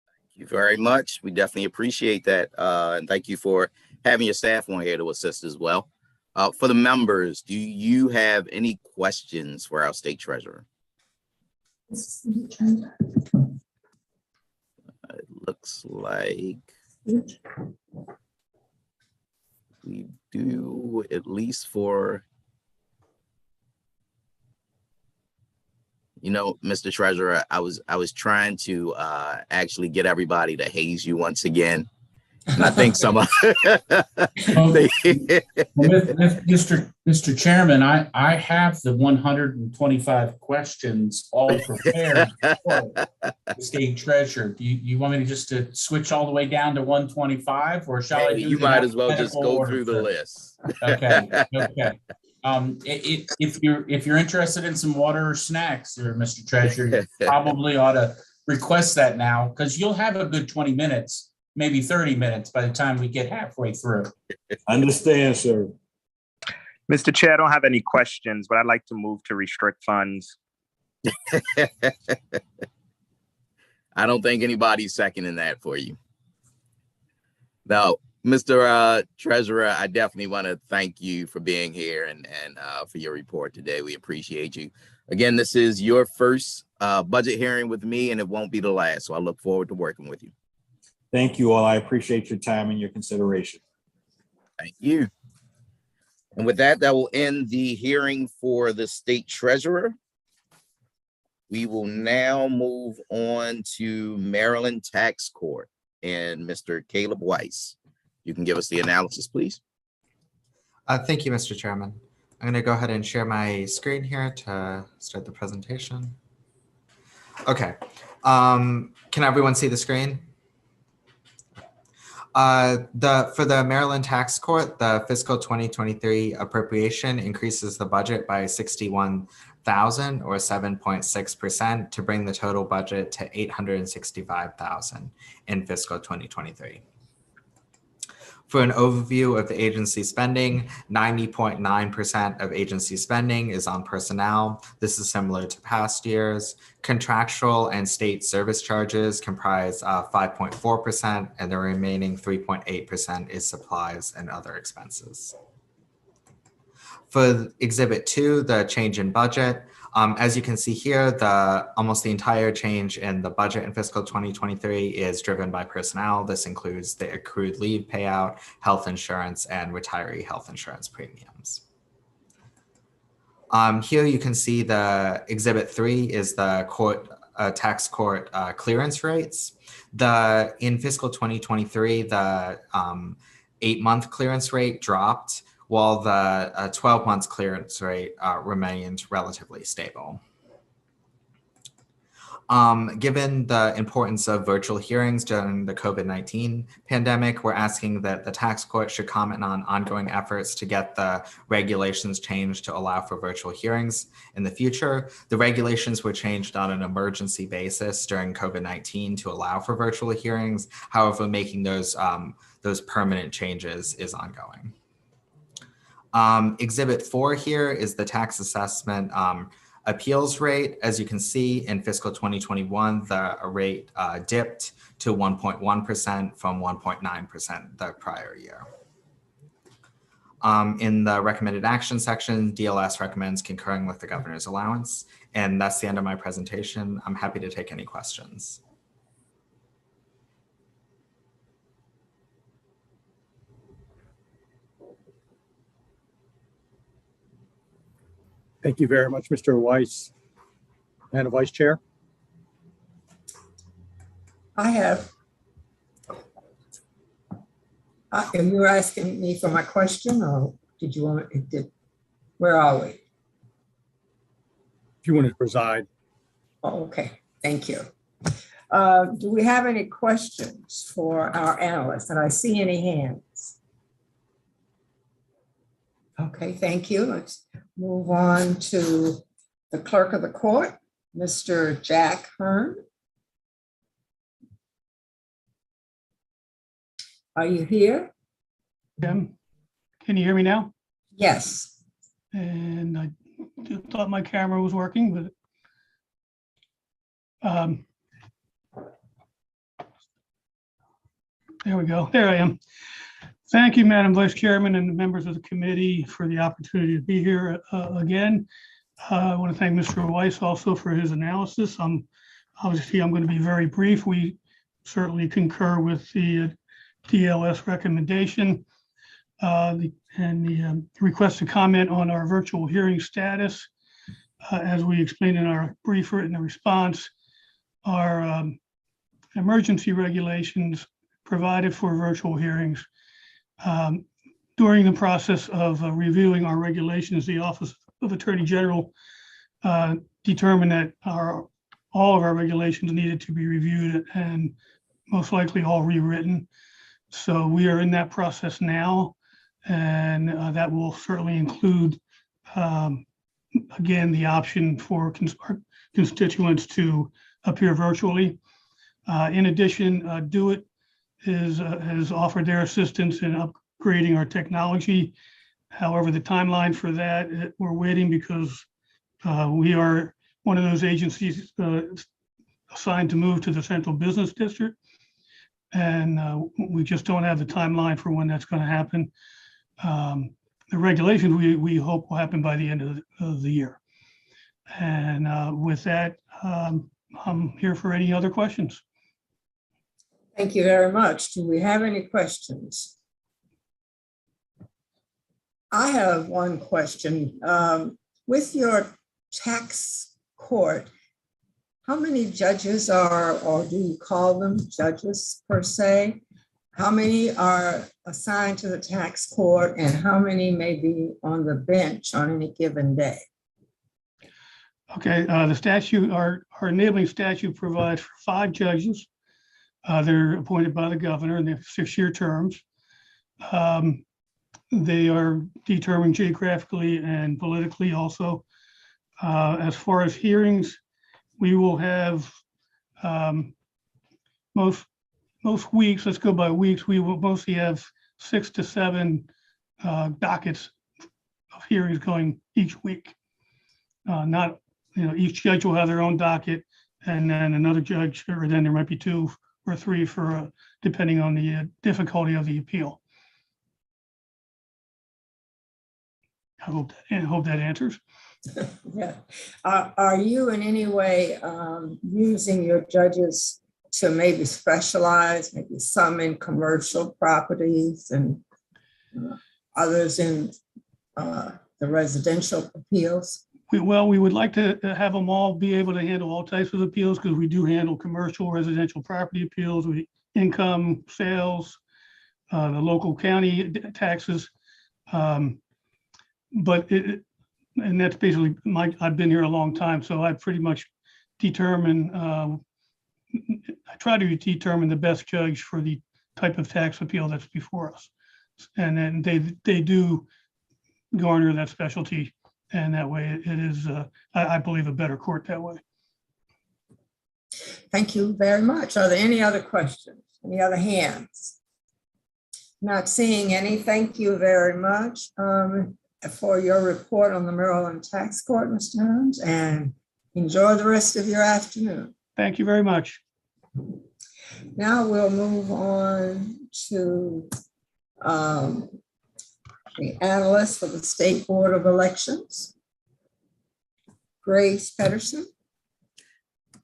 Thank you very much. We definitely appreciate that. And thank you for having your staff on here to assist as well. For the members, do you have any questions for our state treasurer? It looks like we do, at least for, Mr. Treasurer, I was trying to actually get everybody to haze you once again. And I think some of Mr. Chairman, I have the 125 questions all prepared for the state treasurer. Do you want me to just to switch all the way down to 125, or shall I do you the might as well just alphabetical go order through the first? list. Okay. If you're interested in some water or snacks, or Mr. Treasurer, you probably ought to request that now, because you'll have a good 20 minutes. Maybe 30 minutes by the time we get halfway through. Understand, sir. Mr. Chair, I don't have any questions, but I'd like to move to restrict funds. I don't think anybody's seconding that for you. Now, Mr. Treasurer, I definitely want to thank you for being here and for your report today. We appreciate you. Again, this is your first budget hearing with me, and it won't be the last. So I look forward to working with you. Thank you all. I appreciate your time and your consideration. Thank you. And with that, that will end the hearing for the state treasurer. We will now move on to Maryland Tax Court and Mr. Caleb Weiss. You can give us the analysis, please. Thank you, Mr. Chairman. I'm going to go ahead and share my screen here to start the presentation. Okay. Can everyone see the screen? For the Maryland Tax Court, the fiscal 2023 appropriation increases the budget by $61,000 or 7.6% to bring the total budget to $865,000 in fiscal 2023. For an overview of the agency spending, 90.9% of agency spending is on personnel. This is similar to past years. Contractual and state service charges comprise 5.4%, and the remaining 3.8% is supplies and other expenses. For Exhibit 2, the change in budget, as you can see here, almost the entire change in the budget in fiscal 2023 is driven by personnel. This includes the accrued leave payout, health insurance, and retiree health insurance premiums. Here you can see the Exhibit 3 is the tax court clearance rates. In fiscal 2023, the 8-month clearance rate dropped, while the 12-month clearance rate remained relatively stable. Given the importance of virtual hearings during the COVID-19 pandemic, we're asking that the tax court should comment on ongoing efforts to get the regulations changed to allow for virtual hearings in the future. The regulations were changed on an emergency basis during COVID-19 to allow for virtual hearings. However, making those permanent changes is ongoing. Exhibit 4 here is the tax assessment appeals rate. As you can see, in fiscal 2021, the rate dipped to 1.1% from 1.9% the prior year. In the recommended action section, DLS recommends concurring with the governor's allowance. And that's the end of my presentation. I'm happy to take any questions. Thank you very much, Mr. Weiss. And Vice Chair. I have. And you were asking me for my question, or did you want it? Where are we? If you want to preside. Oh, okay, thank you. Do we have any questions for our analysts? And I see any hands? Okay, thank you. Let's move on to the clerk of the court, Mr. Jack Hearn. Are you here? Can you hear me now? Yes. And I thought my camera was working, but there we go. There I am. Thank you, Madam Vice Chairman and the members of the committee for the opportunity to be here again. I want to thank Mr. Weiss also for his analysis. Obviously, I'm going to be very brief. We certainly concur with the DLS recommendation and the request to comment on our virtual hearing status. As we explained in our brief written response, our emergency regulations provided for virtual hearings. During the process of reviewing our regulations, the Office of Attorney General determined that all of our regulations needed to be reviewed and most likely all rewritten. So we are in that process now, and that will certainly include, again, the option for constituents to appear virtually. In addition, DoIT has offered their assistance in upgrading our technology. However, the timeline for that, we're waiting because we are one of those agencies assigned to move to the Central Business District. And we just don't have the timeline for when that's going to happen. The regulations we hope will happen by the end of the year. And with that, I'm here for any other questions. Thank you very much. Do we have any questions? I have one question. With your tax court, how many judges are, or do you call them judges per se? How many are assigned to the tax court and how many may be on the bench on any given day? Okay, the statute, our enabling statute provides for 5 judges. They're appointed by the governor and they have 6-year terms. They are determined geographically and politically also. As far as hearings, we will have most weeks, let's go by weeks, we will mostly have 6 to 7 dockets of hearings going each week. Not, each judge will have their own docket and then another judge, or then there might be 2 or 3 for depending on the difficulty of the appeal. I hope that answers. Yeah. Are you in any way using your judges to maybe specialize, maybe some in commercial properties and others in the residential appeals? We would like to have them all be able to handle all types of appeals because we do handle commercial, residential property appeals, income, sales, the local county taxes. And that's basically I've been here a long time, so I pretty much determine, I try to determine the best judge for the type of tax appeal that's before us. And then they do garner that specialty. And that way it is, I believe, a better court that way. Thank you very much. Are there any other questions? Any other hands? Not seeing any. Thank you very much for your report on the Maryland Tax Court, Mr. Holmes, and enjoy the rest of your afternoon. Thank you very much. Now we'll move on to the analyst for the State Board of Elections, Grace Pedersen.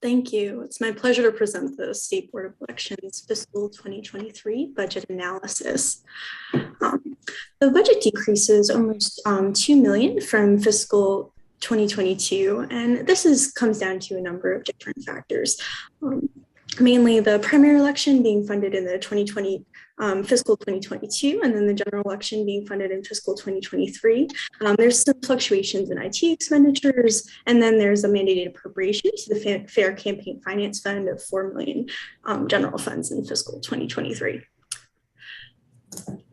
Thank you. It's my pleasure to present the State Board of Elections Fiscal 2023 budget analysis. The budget decreases almost $2 million from fiscal 2022, and this comes down to a number of different factors. Mainly the primary election being funded in the fiscal 2022, and then the general election being funded in fiscal 2023. There's some fluctuations in IT expenditures, and then there's a mandated appropriation to the Fair Campaign Finance Fund of $4 million general funds in fiscal 2023.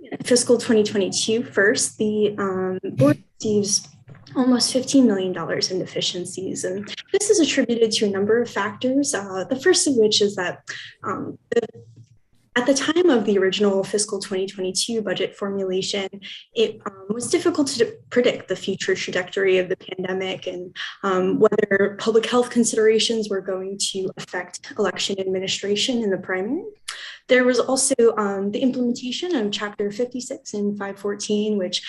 In fiscal 2022, first, the board receives almost $15 million in deficiencies. And this is attributed to a number of factors. The first of which is that the At the time of the original fiscal 2022 budget formulation, it was difficult to predict the future trajectory of the pandemic and whether public health considerations were going to affect election administration in the primary. There was also the implementation of Chapter 56 and 514, which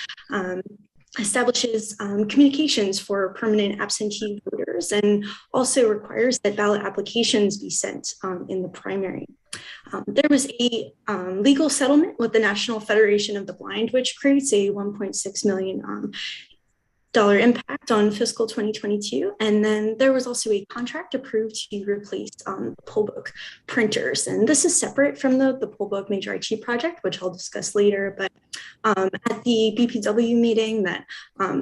establishes communications for permanent absentee voters and also requires that ballot applications be sent in the primary. There was a legal settlement with the National Federation of the Blind, which creates a $1.6 million impact on fiscal 2022. And then there was also a contract approved to replace poll book printers. And this is separate from the poll book major IT project, which I'll discuss later. But at the BPW meeting that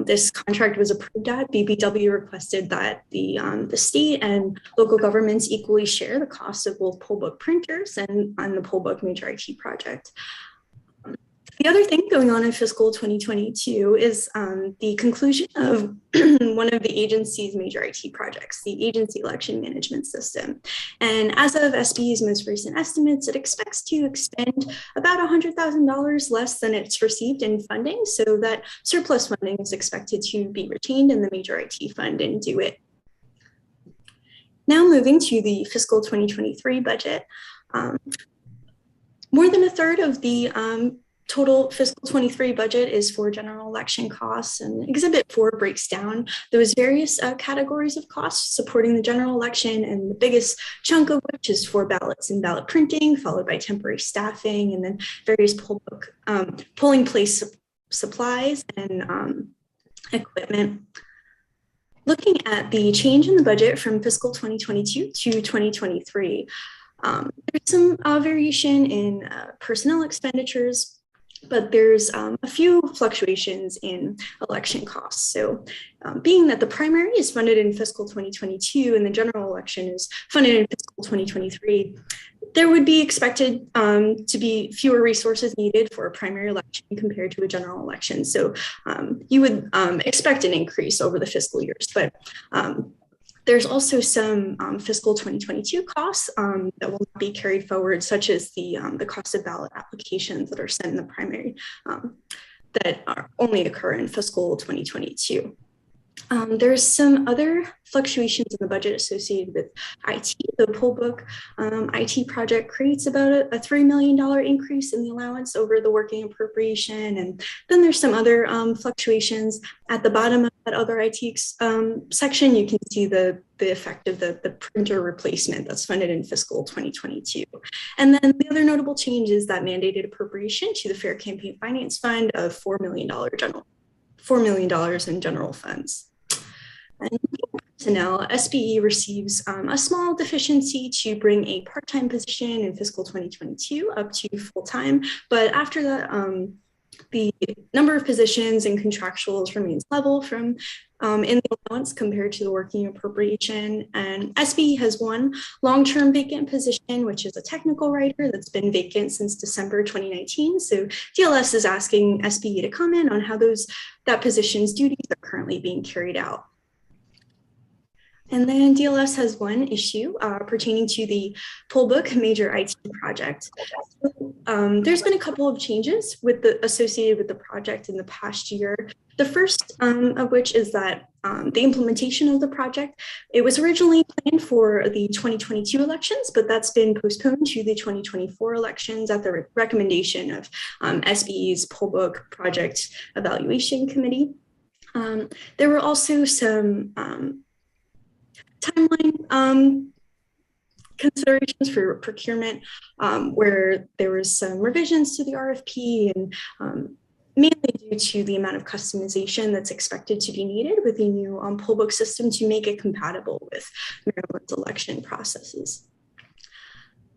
this contract was approved at, BPW requested that the state and local governments equally share the cost of both poll book printers and the poll book major IT project. The other thing going on in fiscal 2022 is the conclusion of one of the agency's major IT projects, the Agency Election Management System. And as of SB's most recent estimates, it expects to expend about $100,000 less than it's received in funding, so that surplus funding is expected to be retained in the major IT fund and do it. Now moving to the fiscal 2023 budget. More than a third of the total fiscal 23 budget is for general election costs, and Exhibit 4 breaks down those various categories of costs supporting the general election, and the biggest chunk of which is for ballots and ballot printing, followed by temporary staffing, and then various polling place supplies and equipment. Looking at the change in the budget from fiscal 2022 to 2023, there's some variation in personnel expenditures, but there's a few fluctuations in election costs. So being that the primary is funded in fiscal 2022 and the general election is funded in fiscal 2023, there would be expected to be fewer resources needed for a primary election compared to a general election. So you would expect an increase over the fiscal years, but there's also some fiscal 2022 costs that will not be carried forward, such as the cost of ballot applications that are sent in the primary that only occur in fiscal 2022. There's some other fluctuations in the budget associated with IT. The poll book IT project creates about a $3 million increase in the allowance over the working appropriation. And then there's some other fluctuations. At the bottom of that other IT section, you can see the effect of the printer replacement that's funded in fiscal 2022. And then the other notable change is that mandated appropriation to the Fair Campaign Finance Fund of $4 million in general funds. And personnel, SBE receives a small deficiency to bring a part-time position in fiscal 2022 up to full-time, but after that, the number of positions and contractuals remains level from in the allowance compared to the working appropriation. And SBE has one long-term vacant position, which is a technical writer that's been vacant since December 2019. So DLS is asking SBE to comment on how that position's duties are currently being carried out. And then DLS has one issue pertaining to the poll book major IT project. There's been a couple of changes associated with the project in the past year. The first of which is that the implementation of the project, it was originally planned for the 2022 elections, but that's been postponed to the 2024 elections at the recommendation of SBE's poll book project evaluation committee. There were also some timeline considerations for procurement where there was some revisions to the RFP and mainly due to the amount of customization that's expected to be needed with the new poll book system to make it compatible with Maryland's election processes.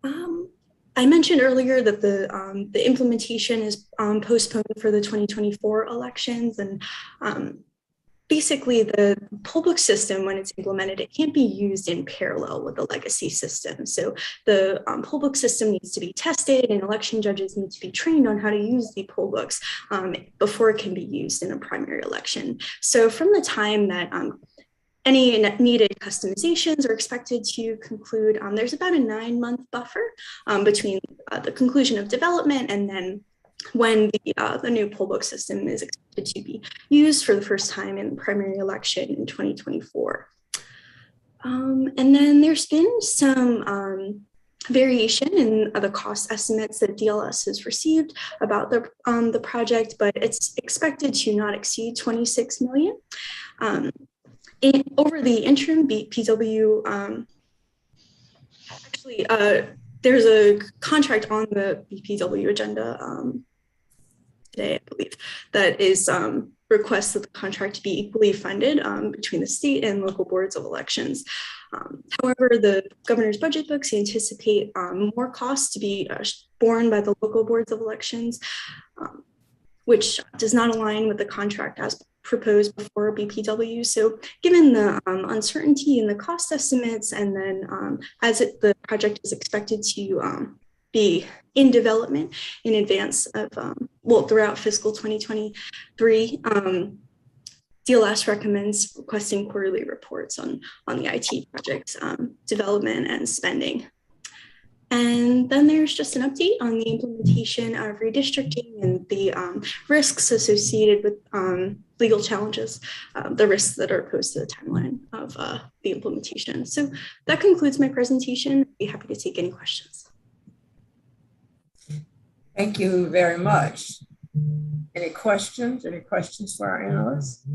I mentioned earlier that the implementation is postponed for the 2024 elections, and basically, the poll book system, when it's implemented, it can't be used in parallel with the legacy system. So the poll book system needs to be tested, and election judges need to be trained on how to use the poll books before it can be used in a primary election. So from the time that Any needed customizations are expected to conclude. There's about a 9-month buffer between the conclusion of development and then when the new poll book system is expected to be used for the first time in the primary election in 2024. And then there's been some variation in the cost estimates that DLS has received about the project, but it's expected to not exceed $26 million. Over the interim, BPW, there's a contract on the BPW agenda today, I believe, that is requests that the contract be equally funded between the state and local boards of elections. However, the governor's budget books anticipate more costs to be borne by the local boards of elections, which does not align with the contract as proposed before BPW. So given the uncertainty in the cost estimates, and then the project is expected to be in development in advance of, throughout fiscal 2023, DLS recommends requesting quarterly reports on the IT project's development and spending. And then there's just an update on the implementation of redistricting and the risks associated with legal challenges, the risks that are posed to the timeline of the implementation. So that concludes my presentation. I'd be happy to take any questions. Thank you very much. Any questions? Any questions for our analysts?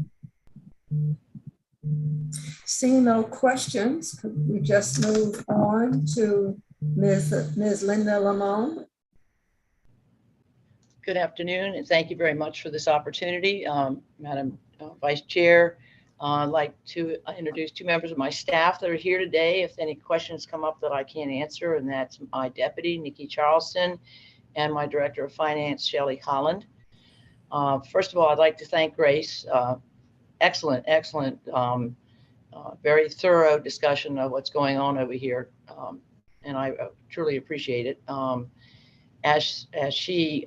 Seeing no questions, could we just move on to Ms. Linda Lamone? Good afternoon, and thank you very much for this opportunity. Madam Vice Chair, I'd like to introduce two members of my staff that are here today. If any questions come up that I can't answer, and that's my deputy, Nikki Charleston, and my Director of Finance, Shelley Holland. First of all, I'd like to thank Grace. Excellent, very thorough discussion of what's going on over here, and I truly appreciate it. As she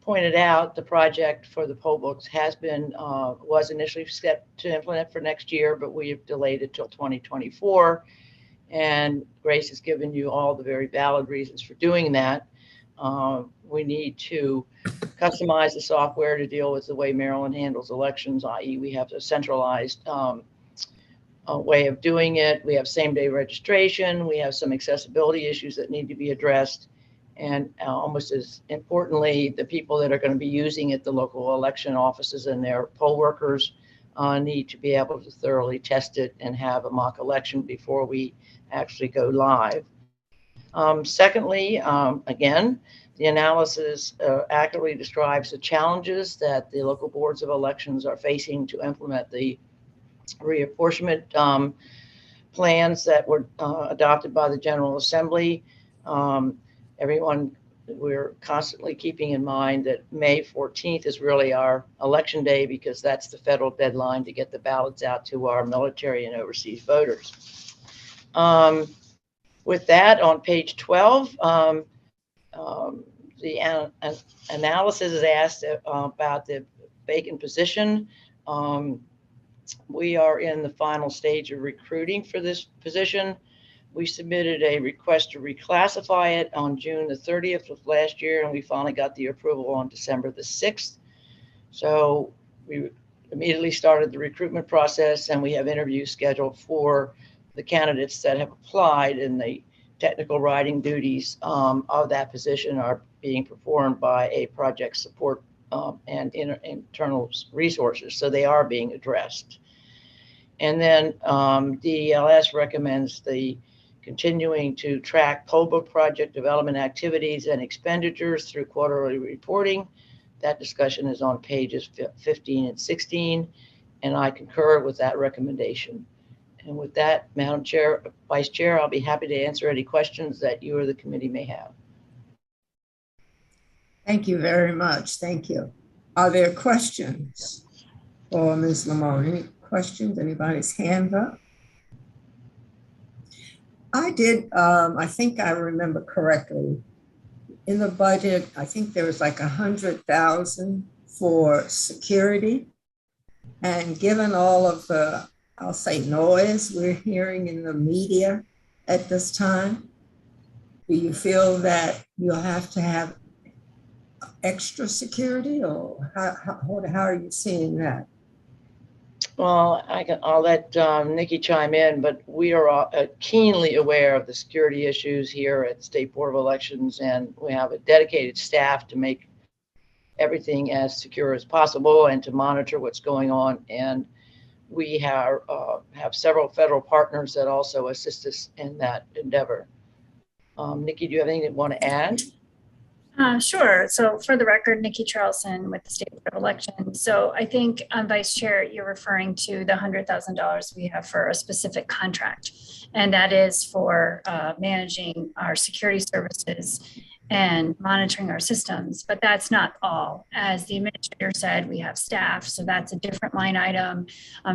pointed out, the project for the poll books was initially set to implement for next year, but we have delayed it till 2024. And Grace has given you all the very valid reasons for doing that. We need to customize the software to deal with the way Maryland handles elections, i.e. we have a centralized way of doing it. We have same-day registration. We have some accessibility issues that need to be addressed. And almost as importantly, the people that are going to be using it, the local election offices and their poll workers, need to be able to thoroughly test it and have a mock election before we actually go live. Secondly, again, the analysis accurately describes the challenges that the local boards of elections are facing to implement the reapportionment plans that were adopted by the General Assembly. We're constantly keeping in mind that May 14th is really our election day, because that's the federal deadline to get the ballots out to our military and overseas voters. With that, on page 12, the analysis is asked about the vacant position. We are in the final stage of recruiting for this position. We submitted a request to reclassify it on June the 30th of last year, and we finally got the approval on December the 6th. So we immediately started the recruitment process, and we have interviews scheduled for the candidates that have applied, and the technical writing duties of that position are being performed by a project support and internal resources. So they are being addressed. And then DLS recommends the continuing to track poll book project development activities and expenditures through quarterly reporting. That discussion is on pages 15 and 16, and I concur with that recommendation. And with that, Madam Chair, Vice Chair, I'll be happy to answer any questions that you or the committee may have. Thank you very much. Thank you. Are there questions for Ms. Lamone? Any questions? Anybody's hand up? I did, I think I remember correctly, in the budget, I think there was like 100,000 for security. And given all of the I'll say noise we're hearing in the media at this time? Do you feel that you'll have to have extra security, or how are you seeing that? Well, I'll let Nikki chime in, but we are keenly aware of the security issues here at State Board of Elections, and we have a dedicated staff to make everything as secure as possible and to monitor what's going on. And we have several federal partners that also assist us in that endeavor. Nikki, do you have anything you want to add? Sure. So for the record, Nikki Charlson with the State Board of Elections. So I think, Vice Chair, you're referring to the $100,000 we have for a specific contract, and that is for managing our security services and monitoring our systems. But that's not all. As the administrator said, we have staff, so that's a different line item.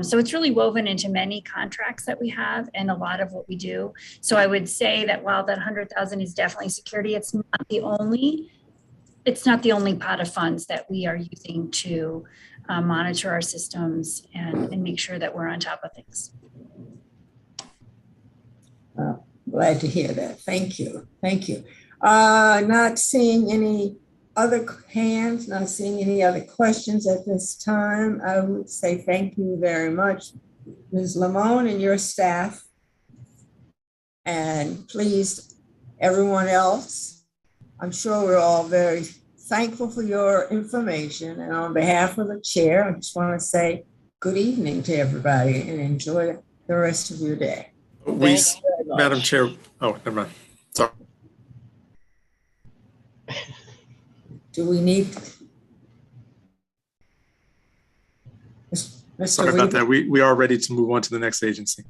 So it's really woven into many contracts that we have and a lot of what we do. So I would say that while that 100,000 is definitely security, it's not the only pot of funds that we are using to monitor our systems and make sure that we're on top of things. Glad to hear that. Thank you. Thank you. Not seeing any other hands, not seeing any other questions at this time. I would say thank you very much, Ms. Lamone and your staff. And please, everyone else, I'm sure we're all very thankful for your information. And on behalf of the chair, I just want to say good evening to everybody and enjoy the rest of your day. Madam Chair, oh, never mind. Sorry. Do we need? Mr. Sorry about that. We are ready to move on to the next agency.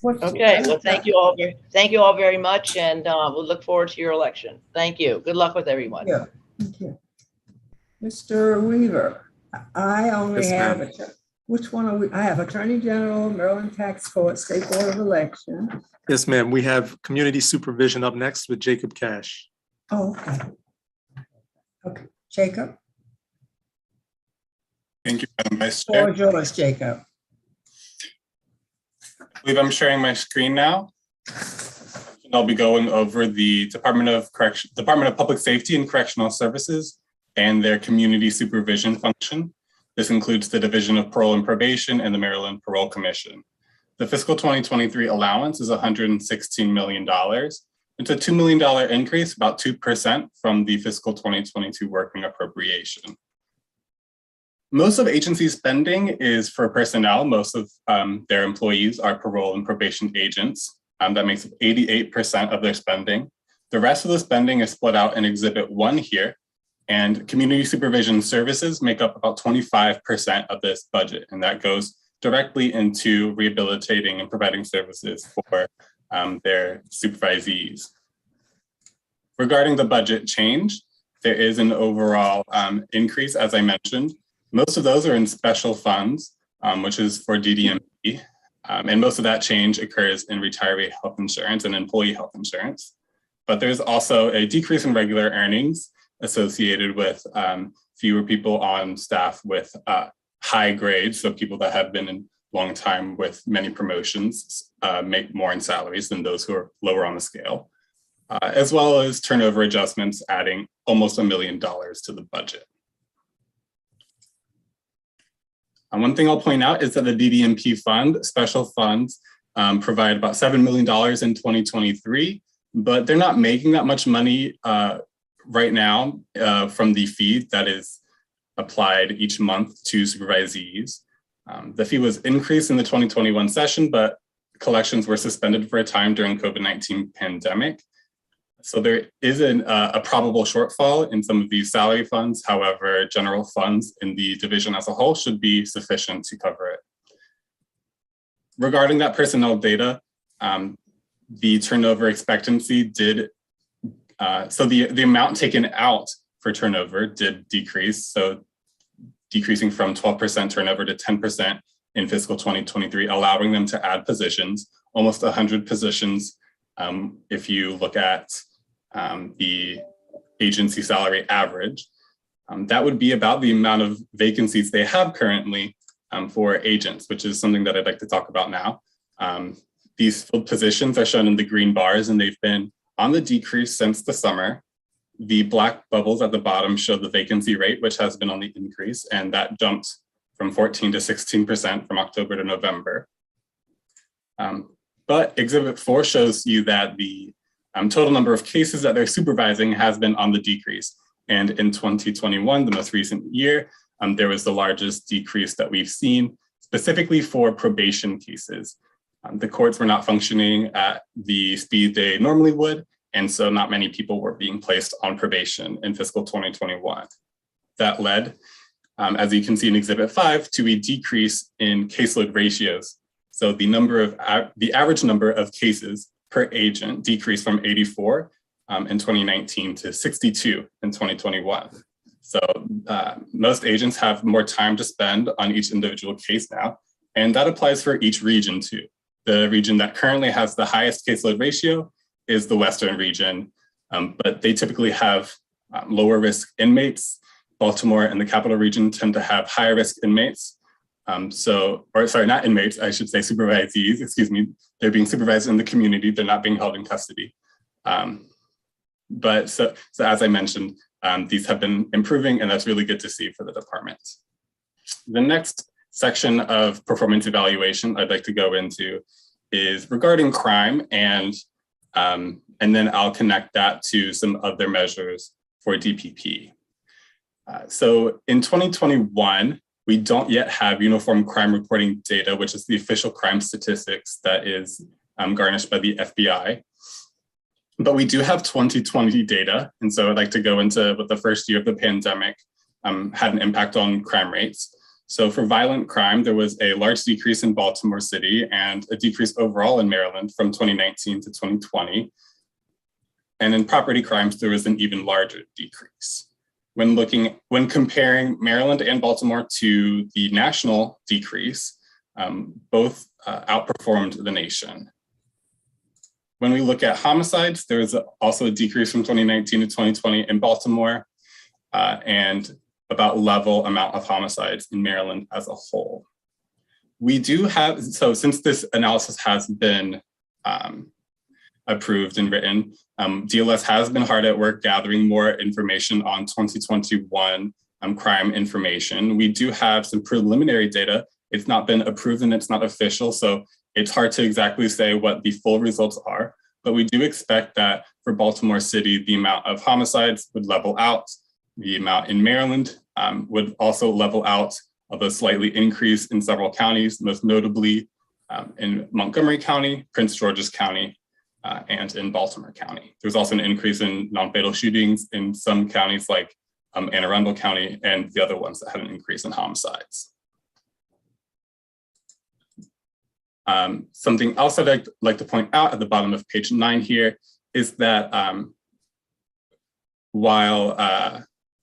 Okay, well, thank you all. Thank you all very much, and we'll look forward to your election. Thank you. Good luck with everyone. Yeah, thank you. Mr. Weaver, I only have, which one are we? I have Attorney General, Maryland Tax Court, State Board of Elections. Yes, ma'am. We have Community Supervision up next with Jacob Cash. Oh, okay. Okay, Jacob. Thank you, Madam Vice Chair. Yours, Jacob. I believe I'm sharing my screen now. I'll be going over the Department of Public Safety and Correctional Services and their community supervision function. This includes the Division of Parole and Probation and the Maryland Parole Commission. The fiscal 2023 allowance is $116 million. It's a $2 million increase, about 2% from the fiscal 2022 working appropriation. Most of agency spending is for personnel. Most of their employees are parole and probation agents. That makes up 88% of their spending. The rest of the spending is split out in Exhibit 1 here, and community supervision services make up about 25% of this budget, and that goes directly into rehabilitating and providing services for their supervisees. Regarding the budget change, there is an overall increase, as I mentioned. Most of those are in special funds, which is for DDMP, and most of that change occurs in retiree health insurance and employee health insurance. But there's also a decrease in regular earnings associated with fewer people on staff with high grades, so people that have been in long time with many promotions make more in salaries than those who are lower on the scale, as well as turnover adjustments adding almost $1 million to the budget. One thing I'll point out is that the DDMP fund, special funds, provide about $7 million in 2023, but they're not making that much money right now from the fee that is applied each month to supervisees. The fee was increased in the 2021 session, but collections were suspended for a time during COVID-19 pandemic. So there is a probable shortfall in some of these salary funds. However, general funds in the division as a whole should be sufficient to cover it. Regarding that personnel data, the turnover expectancy did, so the amount taken out for turnover did decrease. So decreasing from 12% turnover to 10% in fiscal 2023, allowing them to add positions, almost 100 positions. If you look at the agency salary average, that would be about the amount of vacancies they have currently for agents, which is something that I'd like to talk about now. These filled positions are shown in the green bars, and they've been on the decrease since the summer. The black bubbles at the bottom show the vacancy rate, which has been on the increase, and that jumped from 14 to 16% from October to November. But Exhibit 4 shows you that the total number of cases that they're supervising has been on the decrease. And in 2021, the most recent year, there was the largest decrease that we've seen, specifically for probation cases. The courts were not functioning at the speed they normally would, and so not many people were being placed on probation in fiscal 2021. That led, as you can see in Exhibit 5, to a decrease in caseload ratios. So the average number of cases per agent decreased from 84 in 2019 to 62 in 2021. So most agents have more time to spend on each individual case now, and that applies for each region too. The region that currently has the highest caseload ratio is the Western region, but they typically have lower risk inmates. Baltimore and the Capital Region tend to have higher risk inmates. Not inmates, I should say supervisees, excuse me. They're being supervised in the community, they're not being held in custody. So as I mentioned, these have been improving, and that's really good to see for the department. The next section of performance evaluation I'd like to go into is regarding crime, and then I'll connect that to some other measures for DPP. So in 2021, we don't yet have uniform crime reporting data, which is the official crime statistics that is garnished by the FBI. But we do have 2020 data. And so I'd like to go into what the first year of the pandemic had an impact on crime rates. So for violent crime, there was a large decrease in Baltimore City and a decrease overall in Maryland from 2019 to 2020. And in property crimes, there was an even larger decrease. When comparing Maryland and Baltimore to the national decrease, both outperformed the nation. When we look at homicides, there was also a decrease from 2019 to 2020 in Baltimore, and about level amount of homicides in Maryland as a whole. We do have, so since this analysis has been approved and written, DLS has been hard at work gathering more information on 2021 crime information. We do have some preliminary data. It's not been approved and it's not official, so it's hard to exactly say what the full results are, but we do expect that for Baltimore City, the amount of homicides would level out. The amount in Maryland would also level out, although slightly increase in several counties, most notably in Montgomery County, Prince George's County, and in Baltimore County. There was also an increase in non-fatal shootings in some counties like Anne Arundel County and the other ones that had an increase in homicides. Something else I'd like to point out at the bottom of page 9 here is that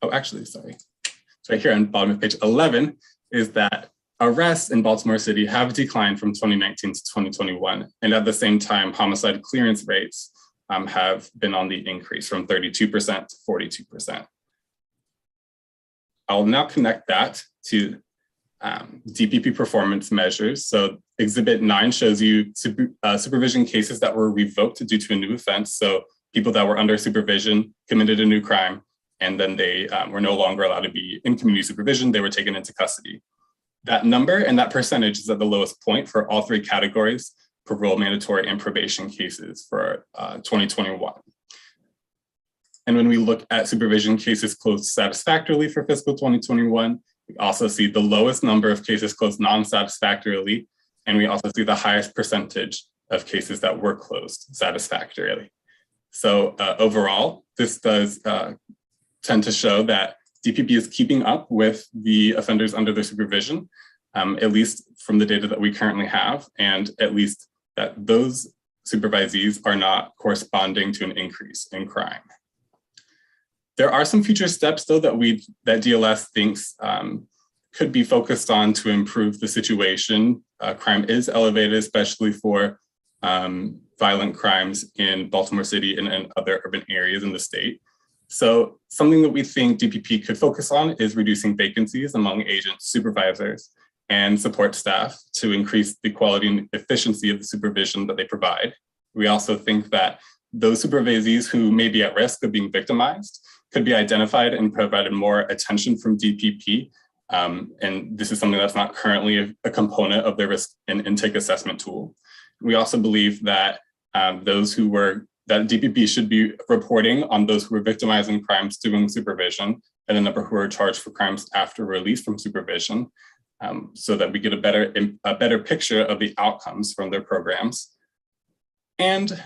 it's right here on the bottom of page 11, is that arrests in Baltimore City have declined from 2019 to 2021. And at the same time, homicide clearance rates have been on the increase from 32% to 42%. I'll now connect that to DPP performance measures. So Exhibit 9 shows you supervision cases that were revoked due to a new offense. So people that were under supervision committed a new crime, and then they were no longer allowed to be in community supervision. They were taken into custody. That number and that percentage is at the lowest point for all three categories: parole, mandatory, and probation cases for 2021. And when we look at supervision cases closed satisfactorily for fiscal 2021, we also see the lowest number of cases closed non-satisfactorily, and we also see the highest percentage of cases that were closed satisfactorily. So overall, this does tend to show that DPP is keeping up with the offenders under their supervision, at least from the data that we currently have, and at least that those supervisees are not corresponding to an increase in crime. There are some future steps, though, that DLS thinks could be focused on to improve the situation. Crime is elevated, especially for violent crimes in Baltimore City and other urban areas in the state. So something that we think DPP could focus on is reducing vacancies among agents, supervisors, and support staff to increase the quality and efficiency of the supervision that they provide. We also think that those supervisees who may be at risk of being victimized could be identified and provided more attention from DPP. And this is something that's not currently a component of their risk and intake assessment tool. We also believe that that DPP should be reporting on those who were victimizing crimes during supervision and the number who are charged for crimes after release from supervision, so that we get a better picture of the outcomes from their programs. And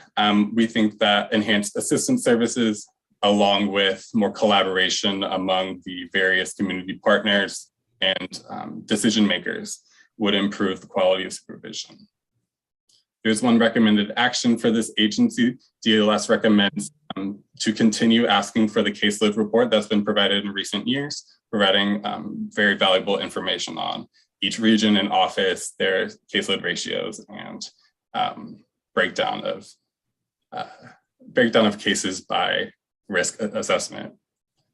we think that enhanced assistance services, along with more collaboration among the various community partners and decision makers, would improve the quality of supervision. There's one recommended action for this agency. DLS recommends to continue asking for the caseload report that's been provided in recent years, providing very valuable information on each region and office, their caseload ratios, and breakdown of cases by risk assessment.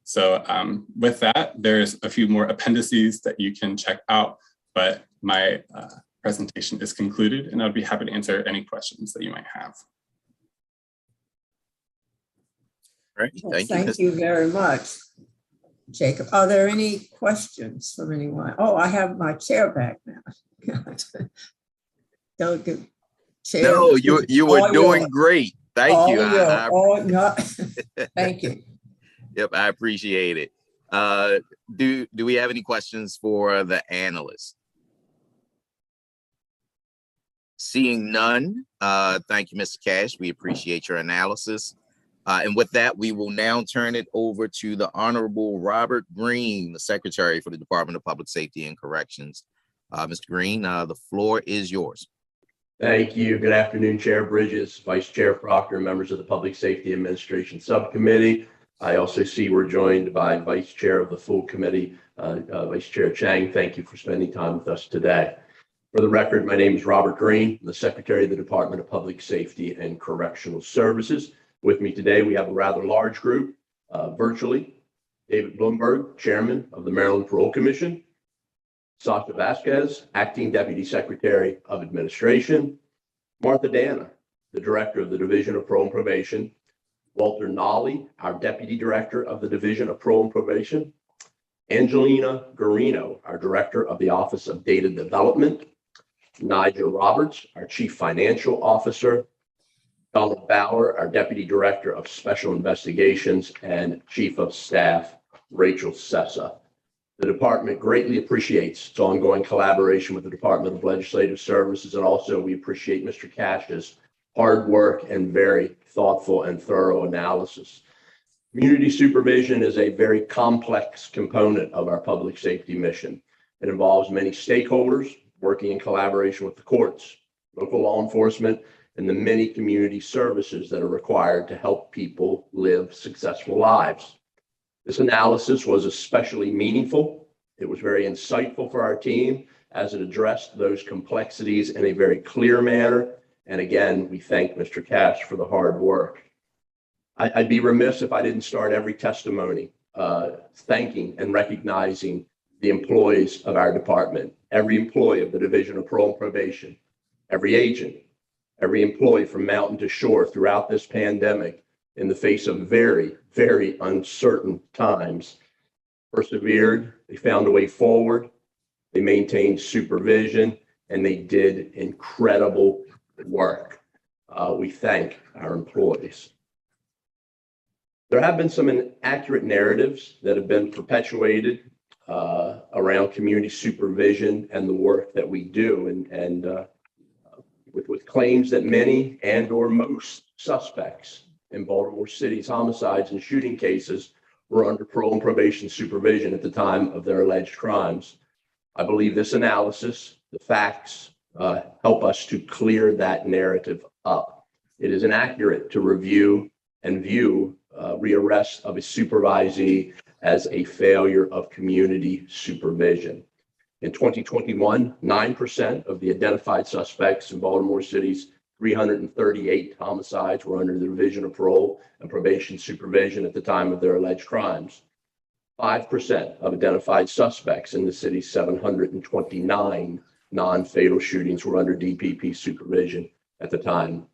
So with that, there's a few more appendices that you can check out, but my presentation is concluded, and I'd be happy to answer any questions that you might have. All right, Thank you very much, Jacob. Are there any questions from anyone? Oh, I have my chair back now. Delegate Chair. No, you were doing great. Thank you. No. Thank you. Yep, I appreciate it. Do we have any questions for the analyst? Seeing none, thank you, Mr. Cash. We appreciate your analysis. And with that, we will now turn it over to the Honorable Robert Green, the Secretary for the Department of Public Safety and Corrections. Mr. Green, the floor is yours. Thank you. Good afternoon, Chair Bridges, Vice Chair Proctor, members of the Public Safety Administration Subcommittee. I also see we're joined by Vice Chair of the full committee, Vice Chair Chang. Thank you for spending time with us today. For the record, my name is Robert Green, I'm the Secretary of the Department of Public Safety and Correctional Services. With me today, we have a rather large group, virtually. David Bloomberg, Chairman of the Maryland Parole Commission. Sasha Vasquez, Acting Deputy Secretary of Administration. Martha Dana, the Director of the Division of Parole and Probation. Walter Nolly, our Deputy Director of the Division of Parole and Probation. Angelina Garino, our Director of the Office of Data Development. Nigel Roberts, our Chief Financial Officer. Donald Bauer, our Deputy Director of Special Investigations, and Chief of Staff, Rachel Sessa. The department greatly appreciates its ongoing collaboration with the Department of Legislative Services, and also we appreciate Mr. Cash's hard work and very thoughtful and thorough analysis. Community supervision is a very complex component of our public safety mission. It involves many stakeholders working in collaboration with the courts, local law enforcement, and the many community services that are required to help people live successful lives. This analysis was especially meaningful. It was very insightful for our team as it addressed those complexities in a very clear manner. And again, we thank Mr. Cash for the hard work. I'd be remiss if I didn't start every testimony thanking and recognizing the employees of our department, every employee of the Division of Parole and Probation, every agent, every employee from mountain to shore throughout this pandemic in the face of very, very uncertain times, persevered, they found a way forward, they maintained supervision, and they did incredible work. We thank our employees. There have been some inaccurate narratives that have been perpetuated around community supervision and the work that we do, and with claims that many and or most suspects in Baltimore City's homicides and shooting cases were under parole and probation supervision at the time of their alleged crimes. I believe this analysis, the facts, help us to clear that narrative up. It is inaccurate to review and view rearrest of a supervisee as a failure of community supervision. In 2021, 9% of the identified suspects in Baltimore City's 338 homicides were under the Division of Parole and Probation supervision at the time of their alleged crimes. 5% of identified suspects in the city's 729 non-fatal shootings were under DPP supervision at the time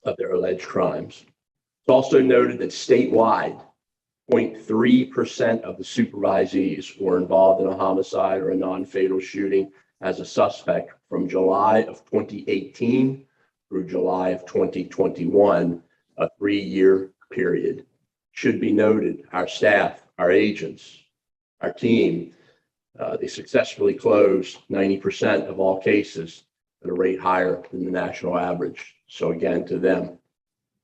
of their alleged crimes. It's also noted that statewide, 0.3% of the supervisees were involved in a homicide or a non-fatal shooting as a suspect from July of 2018 through July of 2021, a 3-year period. Should be noted, our staff, our agents, our team, they successfully closed 90% of all cases at a rate higher than the national average. So again, to them,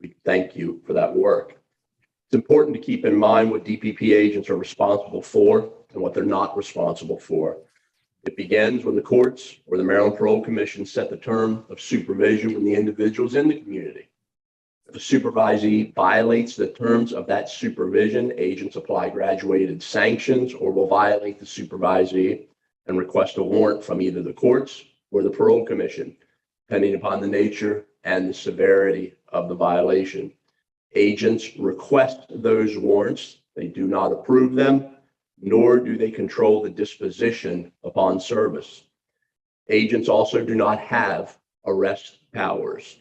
we thank you for that work. It's important to keep in mind what DPP agents are responsible for and what they're not responsible for. It begins when the courts or the Maryland Parole Commission set the term of supervision when the individual's in the community. If a supervisee violates the terms of that supervision, agents apply graduated sanctions or will violate the supervisee and request a warrant from either the courts or the Parole Commission, depending upon the nature and the severity of the violation. Agents request those warrants. They do not approve them, nor do they control the disposition upon service. Agents also do not have arrest powers.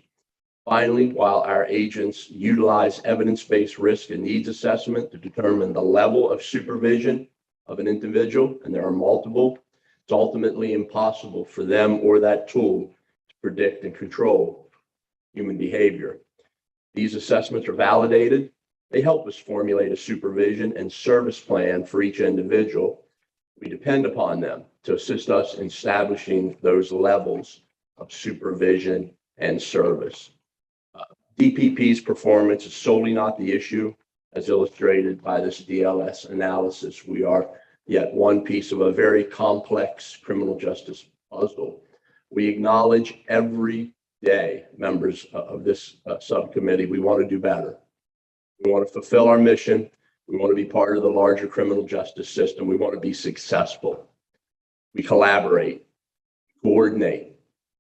Finally, while our agents utilize evidence-based risk and needs assessment to determine the level of supervision of an individual, and there are multiple, it's ultimately impossible for them or that tool to predict and control human behavior. These assessments are validated. They help us formulate a supervision and service plan for each individual. We depend upon them to assist us in establishing those levels of supervision and service. DPP's performance is solely not the issue, as illustrated by this DLS analysis. We are yet one piece of a very complex criminal justice puzzle. We acknowledge every day, members of this subcommittee, we want to do better. We want to fulfill our mission. We want to be part of the larger criminal justice system. We want to be successful. We collaborate, coordinate,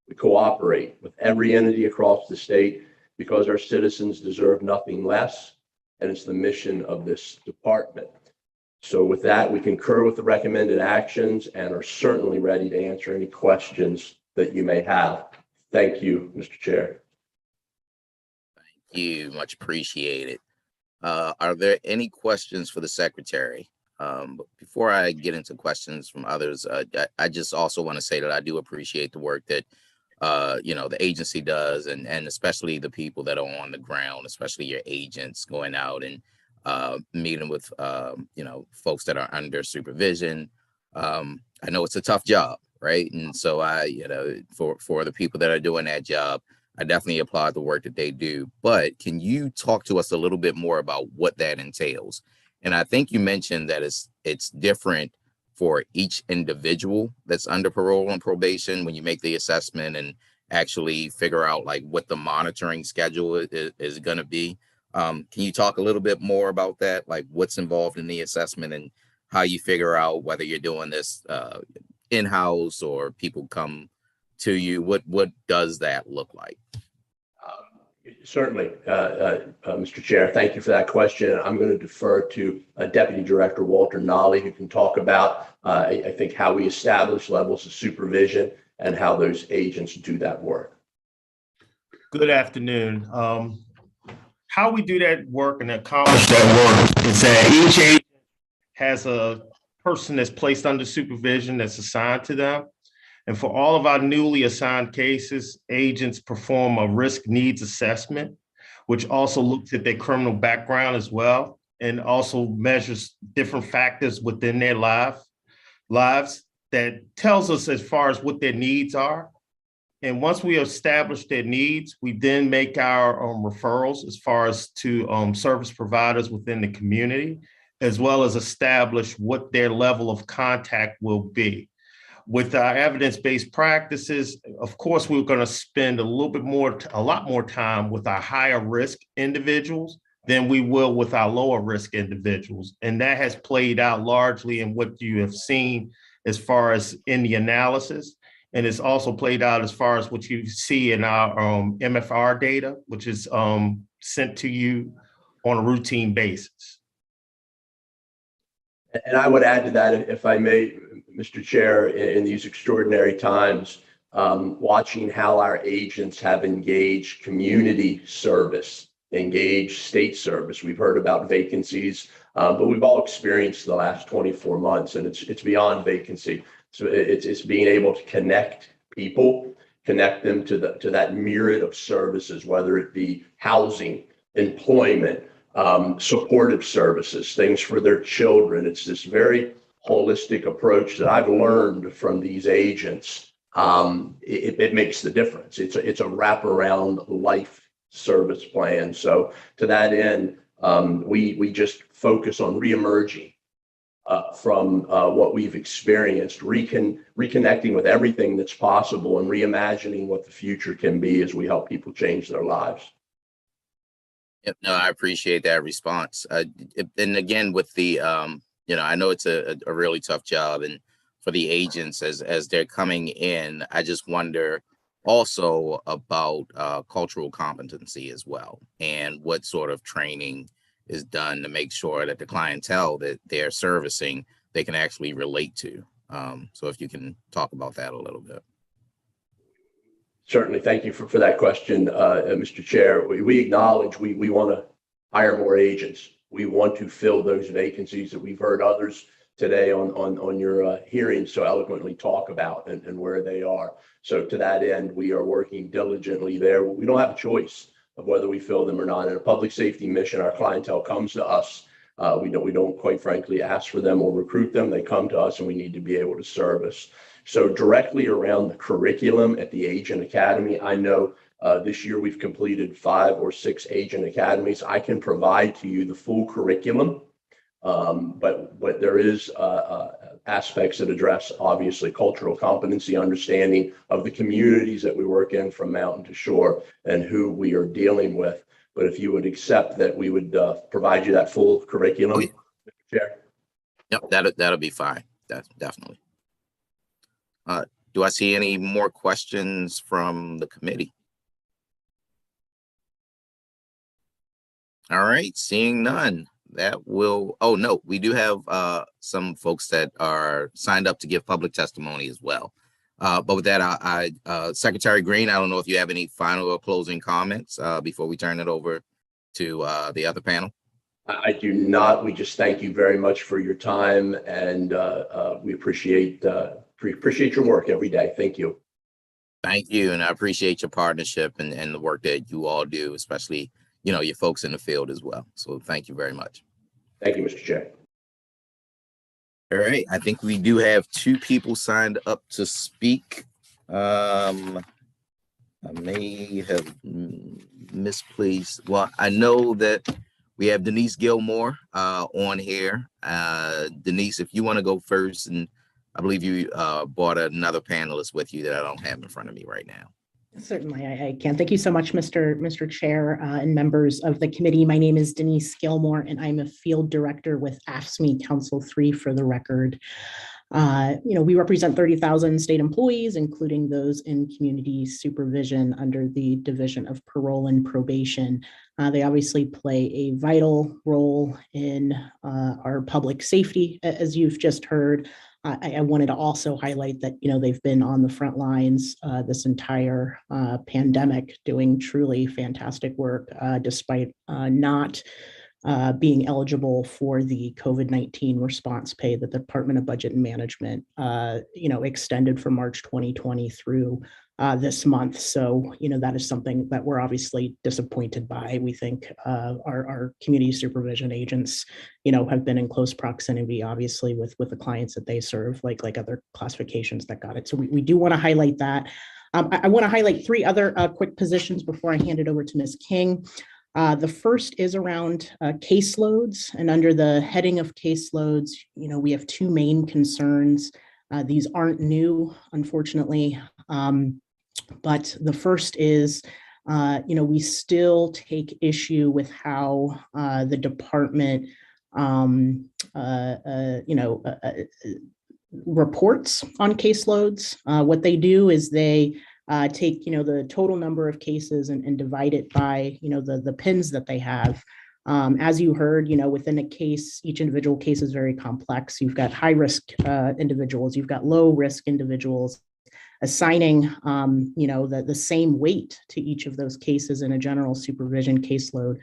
we cooperate with every entity across the state because our citizens deserve nothing less, and it's the mission of this department. So with that, we concur with the recommended actions and are certainly ready to answer any questions that you may have. Thank you, Mr. Chair. Thank you, much appreciated. Are there any questions for the secretary? Before I get into questions from others, I just also want to say that I do appreciate the work that the agency does, and especially the people that are on the ground, especially your agents going out and meeting with folks that are under supervision. I know it's a tough job, right? And so for the people that are doing that job, I definitely applaud the work that they do. But can you talk to us a little bit more about what that entails? And I think you mentioned that it's different for each individual that's under parole and probation when you make the assessment and actually figure out like what the monitoring schedule is going to be. Can you talk a little bit more about that, like what's involved in the assessment and how you figure out whether you're doing this in-house or people come to you? What does that look like? Certainly, Mr. Chair, thank you for that question. I'm going to defer to Deputy Director Walter Nolly, who can talk about, I think, how we establish levels of supervision and how those agents do that work. Good afternoon. How we do that work and accomplish that work is that each agent has a person that's placed under supervision that's assigned to them. And for all of our newly assigned cases, agents perform a risk needs assessment, which also looks at their criminal background as well, and also measures different factors within their lives that tells us as far as what their needs are. And once we establish their needs, we then make our referrals as far as to service providers within the community, as well as establish what their level of contact will be. With our evidence-based practices, of course, we're going to spend a lot more time with our higher risk individuals than we will with our lower risk individuals. And that has played out largely in what you have seen as far as in the analysis. And it's also played out as far as what you see in our MFR data, which is sent to you on a routine basis. And I would add to that, if I may, Mr. Chair, in these extraordinary times, watching how our agents have engaged community service, engaged state service. We've heard about vacancies, but we've all experienced the last 24 months, and it's beyond vacancy. So it's being able to connect people, connect them to that myriad of services, whether it be housing, employment, supportive services, things for their children. It's this very holistic approach that I've learned from these agents. It makes the difference. It's a wraparound life service plan. So to that end, we just focus on reemerging from what we've experienced, reconnecting with everything that's possible and reimagining what the future can be as we help people change their lives. Yep, no, I appreciate that response. And again, with the, I know it's a really tough job, and for the agents as they're coming in, I just wonder also about cultural competency as well, and what sort of training is done to make sure that the clientele that they're servicing, they can actually relate to. So if you can talk about that a little bit. Certainly. Thank you for that question, Mr. Chair. We acknowledge we want to hire more agents. We want to fill those vacancies that we've heard others today on your hearing so eloquently talk about and where they are. So to that end, we are working diligently there. We don't have a choice of whether we fill them or not. In a public safety mission, our clientele comes to us. We don't quite frankly ask for them or recruit them. They come to us, and we need to be able to service. So directly around the curriculum at the Agent Academy, I know this year we've completed 5 or 6 agent academies. I can provide to you the full curriculum, but there is aspects that address obviously cultural competency, understanding of the communities that we work in from mountain to shore and who we are dealing with. But if you would accept that, we would provide you that full curriculum. Mr. Chair. Yep, that'll be fine. That's definitely. Do I see any more questions from the committee? All right, seeing none, that will, oh no, we do have some folks that are signed up to give public testimony as well. But with that, Secretary Green, I don't know if you have any final or closing comments before we turn it over to the other panel. I do not. We just thank you very much for your time, and we appreciate your work every day. Thank you. Thank you, and I appreciate your partnership and the work that you all do, especially your folks in the field as well. So thank you very much. Thank you, Mr. Chair. All right, I think we do have 2 people signed up to speak. I may have misplaced. Well, I know that we have Denise Gilmore on here. Denise, if you want to go first, and I believe you brought another panelist with you that I don't have in front of me right now. Certainly, I can. Thank you so much, Mr. Chair and members of the committee. My name is Denise Gilmore, and I'm a field director with AFSCME Council 3 for the record. We represent 30,000 state employees, including those in community supervision under the Division of Parole and Probation. They obviously play a vital role in our public safety, as you've just heard. I wanted to also highlight that, they've been on the front lines this entire pandemic, doing truly fantastic work, despite not being eligible for the COVID-19 response pay that the Department of Budget and Management, extended from March 2020 through this month. So, that is something that we're obviously disappointed by. We think our community supervision agents, have been in close proximity, obviously, with the clients that they serve, like other classifications that got it. So we do want to highlight that. I want to highlight 3 other quick positions before I hand it over to Ms. King. The first is around caseloads, and under the heading of caseloads, we have 2 main concerns. These aren't new, unfortunately, but the first is, we still take issue with how the department, reports on caseloads. What they do is they take, the total number of cases and divide it by, the pins that they have. As you heard, within a case, each individual case is very complex. You've got high risk individuals, you've got low risk individuals. Assigning, the same weight to each of those cases in a general supervision caseload,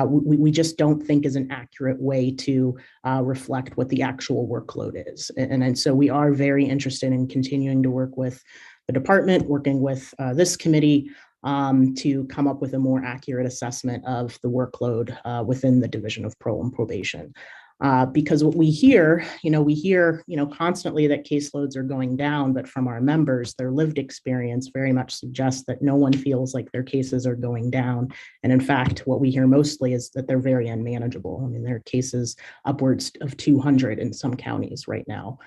we just don't think is an accurate way to reflect what the actual workload is. And so we are very interested in continuing to work with the department, working with this committee to come up with a more accurate assessment of the workload within the Division of Parole and Probation. Because what we hear, constantly that caseloads are going down, but from our members, their lived experience very much suggests that no one feels like their cases are going down. And in fact, what we hear mostly is that they're very unmanageable. I mean, there are cases upwards of 200 in some counties right now.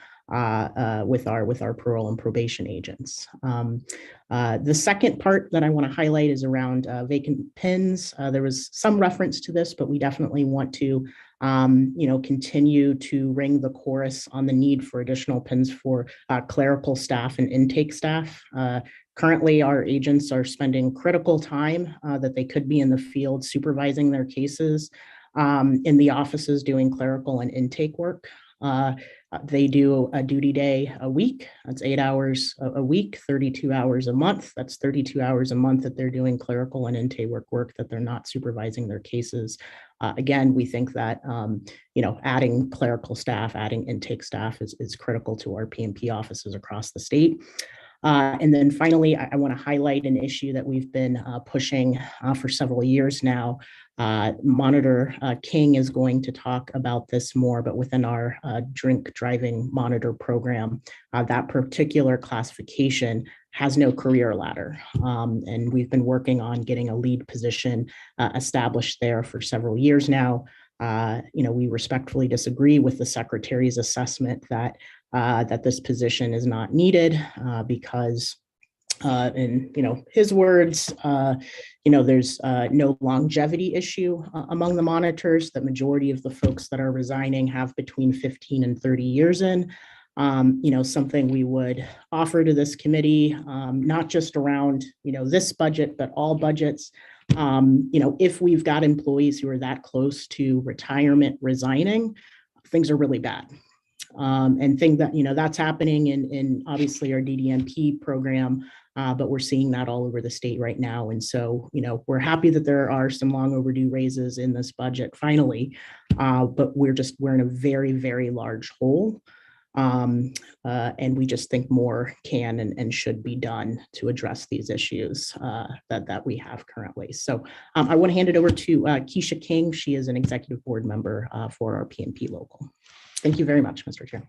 With our parole and probation agents. The second part that I want to highlight is around vacant PINs. There was some reference to this, but we definitely want to continue to ring the chorus on the need for additional PINs for clerical staff and intake staff. Currently, our agents are spending critical time that they could be in the field supervising their cases in the offices doing clerical and intake work. They do a duty day a week. That's 8 hours a week, 32 hours a month. That's 32 hours a month that they're doing clerical and intake work that they're not supervising their cases. Again, we think that, adding clerical staff, adding intake staff is critical to our PMP offices across the state. And then finally, I want to highlight an issue that we've been pushing for several years now. Monitor King is going to talk about this more, but within our drink driving monitor program, that particular classification has no career ladder. And we've been working on getting a lead position established there for several years now. We respectfully disagree with the Secretary's assessment that this position is not needed because in his words, there's no longevity issue among the monitors. The majority of the folks that are resigning have between 15 and 30 years in. Something we would offer to this committee, not just around this budget, but all budgets. If we've got employees who are that close to retirement resigning, things are really bad. And think that, that's happening in obviously our DDMP program, but we're seeing that all over the state right now. And so, we're happy that there are some long overdue raises in this budget finally, but we're in a very, very large hole. And we just think more can and should be done to address these issues that we have currently. So I want to hand it over to Keisha King. She is an executive board member for our PMP local. Thank you very much, Mr. Chair.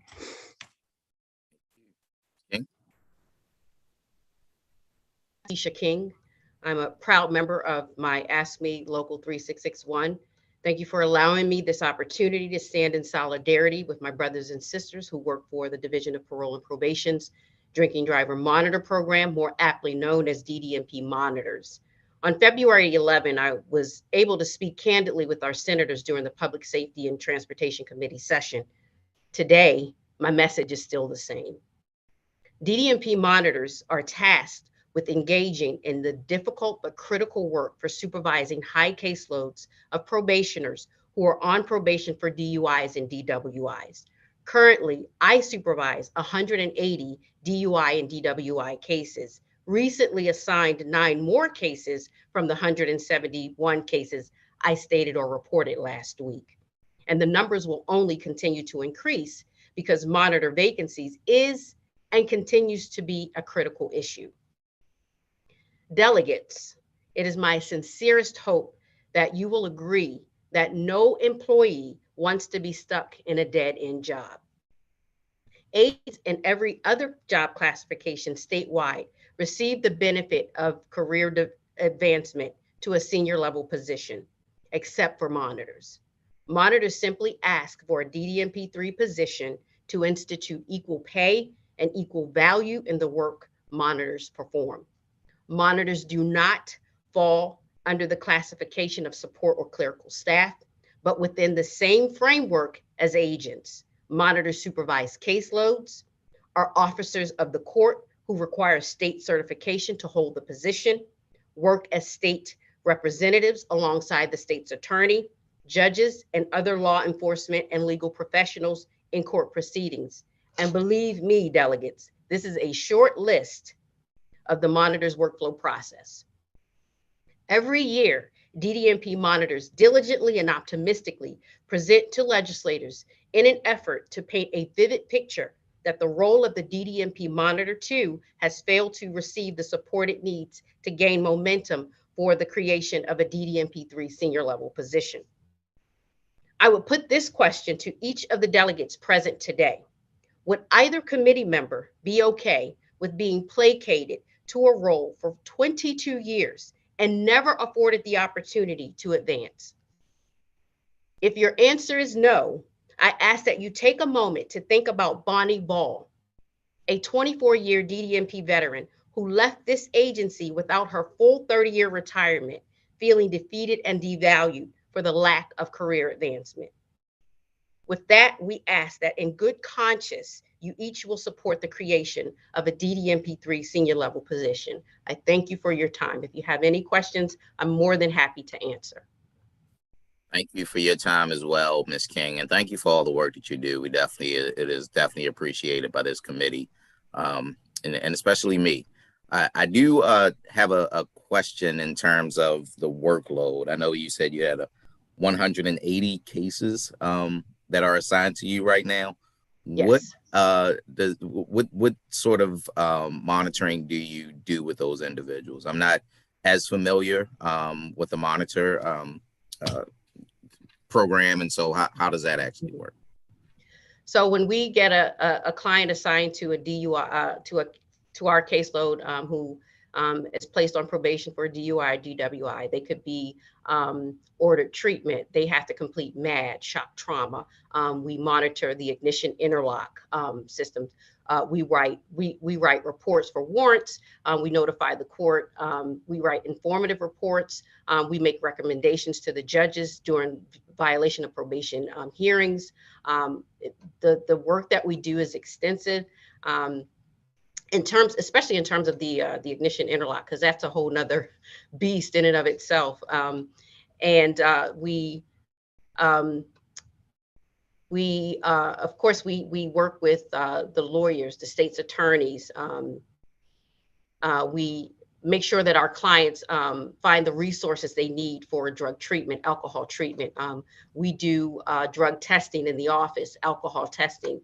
Keisha King. I'm a proud member of my ASME Local 3661. Thank you for allowing me this opportunity to stand in solidarity with my brothers and sisters who work for the Division of Parole and Probation's Drinking Driver Monitor Program, more aptly known as DDMP monitors. On February 11, I was able to speak candidly with our senators during the Public Safety and Transportation Committee session. Today, my message is still the same. DDMP monitors are tasked with engaging in the difficult but critical work for supervising high caseloads of probationers who are on probation for DUIs and DWIs. Currently, I supervise 180 DUI and DWI cases, recently assigned 9 more cases from the 171 cases I stated or reported last week. And the numbers will only continue to increase because monitor vacancies is and continues to be a critical issue. Delegates, it is my sincerest hope that you will agree that no employee wants to be stuck in a dead-end job. Aides in every other job classification statewide receive the benefit of career advancement to a senior level position, except for monitors. Monitors simply ask for a DDMP3 position to institute equal pay and equal value in the work monitors perform. Monitors do not fall under the classification of support or clerical staff, but within the same framework as agents. Monitors supervise caseloads, are officers of the court who require state certification to hold the position, work as state representatives alongside the state's attorney, judges, and other law enforcement and legal professionals in court proceedings. And believe me, delegates, this is a short list of the monitor's workflow process. Every year, DDMP monitors diligently and optimistically present to legislators in an effort to paint a vivid picture that the role of the DDMP Monitor 2 has failed to receive the support it needs to gain momentum for the creation of a DDMP 3 senior level position. I would put this question to each of the delegates present today. Would either committee member be okay with being placated to a role for 22 years and never afforded the opportunity to advance? If your answer is no, I ask that you take a moment to think about Bonnie Ball, a 24-year DDMP veteran who left this agency without her full 30-year retirement, feeling defeated and devalued for the lack of career advancement. With that, we ask that in good conscience, you each will support the creation of a DDMP 3 senior level position. I thank you for your time. If you have any questions, I'm more than happy to answer. Thank you for your time as well, Ms. King, and thank you for all the work that you do. It is definitely appreciated by this committee, and especially me. I do have a question in terms of the workload. I know you said you had 180 cases that are assigned to you right now. Yes. What sort of monitoring do you do with those individuals? I'm not as familiar with the monitor program, and so how does that actually work? So when we get a client assigned to a DUI to our caseload who is placed on probation for a DUI, DWI, they could be ordered treatment. They have to complete MAD, shock trauma. We monitor the ignition interlock system. We write reports for warrants. We notify the court. We write informative reports. We make recommendations to the judges during violation of probation hearings. The work that we do is extensive. Especially in terms of the ignition interlock, because that's a whole nother beast in and of itself. Of course, we work with the lawyers, the state's attorneys. We make sure that our clients find the resources they need for drug treatment, alcohol treatment. We do drug testing in the office, alcohol testing.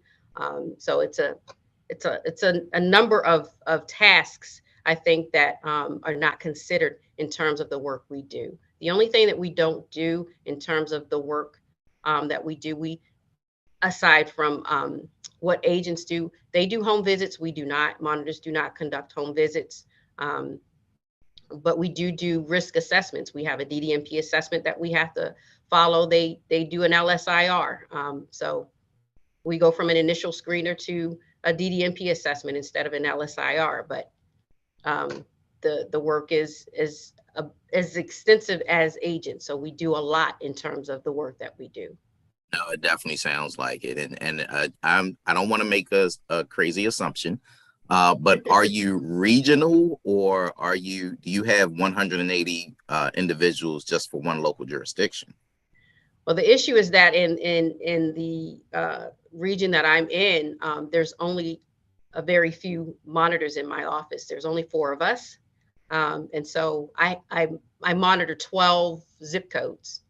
So it's a number of tasks, I think, that are not considered in terms of the work we do. The only thing that we don't do in terms of the work that we do, aside from what agents do, they do home visits. We do not. Monitors do not conduct home visits. But we do risk assessments. We have a DDMP assessment that we have to follow. They do an LSIR. So we go from an initial screener to a DDMP assessment instead of an LSIR. But the work is as extensive as agents. So we do a lot in terms of the work that we do. No, it definitely sounds like it. And I don't want to make a crazy assumption, but are you regional, or do you have 180 individuals just for one local jurisdiction? Well, the issue is that in the region that I'm in, there's only a very few monitors in my office. There's only 4 of us. And so I monitor 12 zip codes.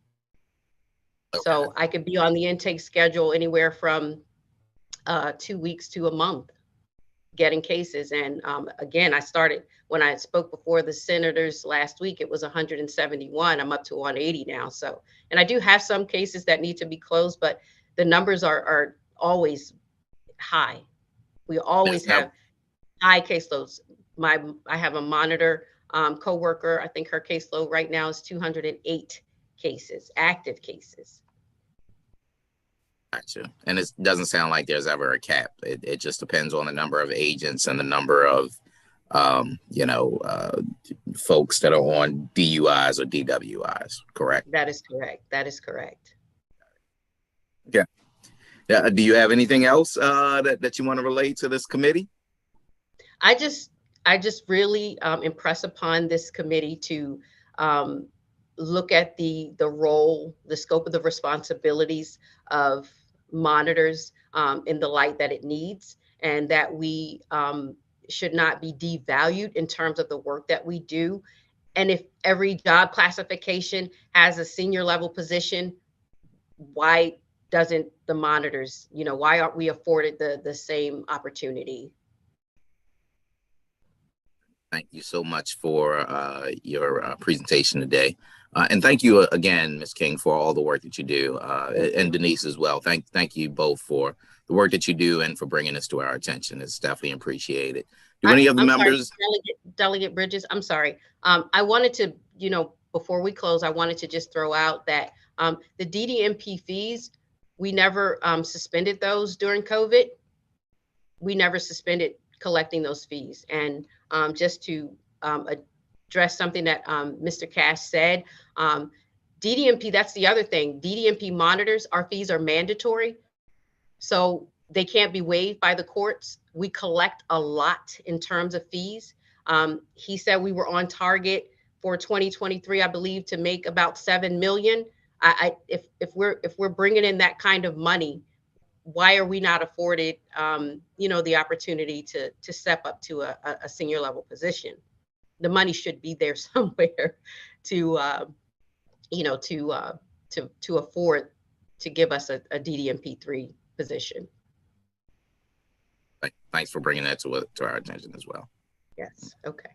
Okay. So I could be on the intake schedule anywhere from 2 weeks to a month getting cases. And again, I started when I spoke before the senators last week, it was 171. I'm up to 180 now. So, and I do have some cases that need to be closed, but the numbers are always high. We always have high caseloads. I have a monitor coworker. I think her caseload right now is 208 cases, active cases. Gotcha. And it doesn't sound like there's ever a cap. It just depends on the number of agents and the number of, folks that are on DUIs or DWIs, correct? That is correct. That is correct. Yeah. Do you have anything else that you want to relate to this committee? I just really impress upon this committee to look at the role, the scope of the responsibilities of monitors in the light that it needs, and that we should not be devalued in terms of the work that we do. And if every job classification has a senior level position, why doesn't the monitors, why aren't we afforded the same opportunity? Thank you so much for your presentation today. And thank you again, Ms. King, for all the work that you do, and Denise as well. Thank you both for the work that you do and for bringing this to our attention. It's definitely appreciated. Do any of the members? Sorry, Delegate Bridges, I'm sorry. I wanted to, before we close, I wanted to just throw out that the DDMP fees, we never suspended those during COVID. We never suspended collecting those fees. And just to address something that Mr. Cash said, DDMP, that's the other thing. DDMP monitors, our fees are mandatory, so they can't be waived by the courts. We collect a lot in terms of fees. He said we were on target for 2023, I believe, to make about $7 million. If we're bringing in that kind of money, why are we not afforded, the opportunity to step up to a senior level position? The money should be there somewhere to afford to give us a DDMP3 position. Thanks for bringing that to our attention as well. Yes. Okay.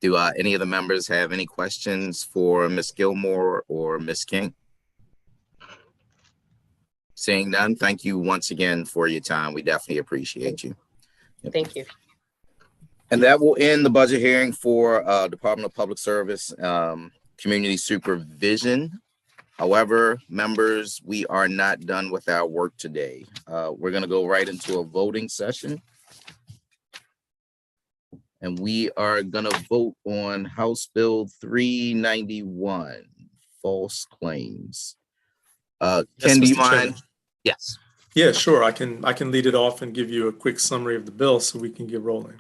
Do any of the members have any questions for Ms. Gilmore or Ms. King? Seeing none, thank you once again for your time. We definitely appreciate you. Thank you. And that will end the budget hearing for Department of Public Service, Community Supervision. However, members, we are not done with our work today. We're going to go right into a voting session. And we are going to vote on House Bill 391, false claims. Ken, do you mind? Yes. Yeah, sure. I can lead it off and give you a quick summary of the bill so we can get rolling.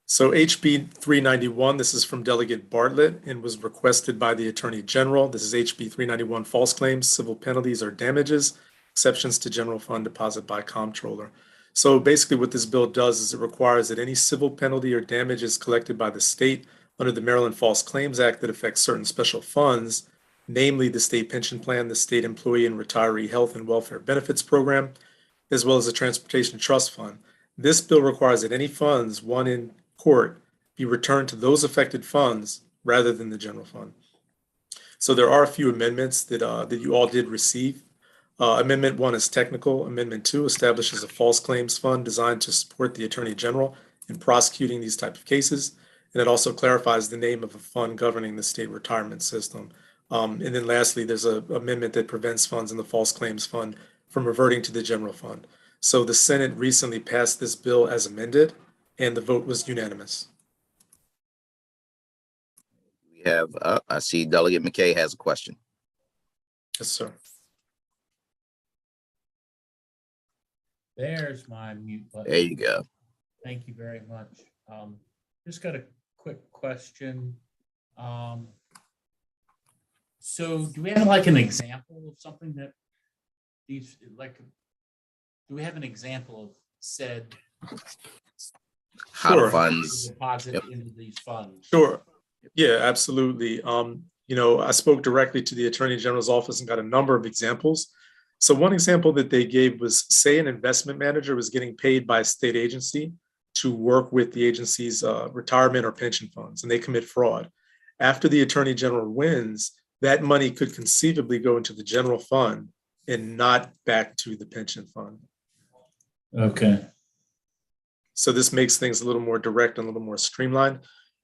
So HB 391, this is from Delegate Bartlett and was requested by the Attorney General. This is HB 391, false claims, civil penalties or damages, exceptions to general fund deposit by comptroller. So basically what this bill does is it requires that any civil penalty or damages collected by the state under the Maryland False Claims Act that affects certain special funds, namely the state pension plan, the state employee and retiree health and welfare benefits program, as well as the transportation trust fund. This bill requires that any funds won in court be returned to those affected funds rather than the general fund. So there are a few amendments that you all did receive. Amendment 1 is technical. Amendment 2 establishes a false claims fund designed to support the Attorney General in prosecuting these type of cases. And it also clarifies the name of a fund governing the state retirement system. And then lastly, there's an amendment that prevents funds in the false claims fund from reverting to the general fund. So the Senate recently passed this bill as amended, and the vote was unanimous. We have, I see Delegate McKay has a question. Yes, sir. There's my mute button. There you go. Thank you very much. Just got a quick question. So do we have like an example of something that these, like, do we have an example of said how the funds deposit into these funds? Sure. Yeah, absolutely. I spoke directly to the Attorney General's office and got a number of examples. So one example that they gave was, say an investment manager was getting paid by a state agency to work with the agency's retirement or pension funds, and they commit fraud. After the Attorney General wins, that money could conceivably go into the general fund and not back to the pension fund. Okay. So this makes things a little more direct and a little more streamlined.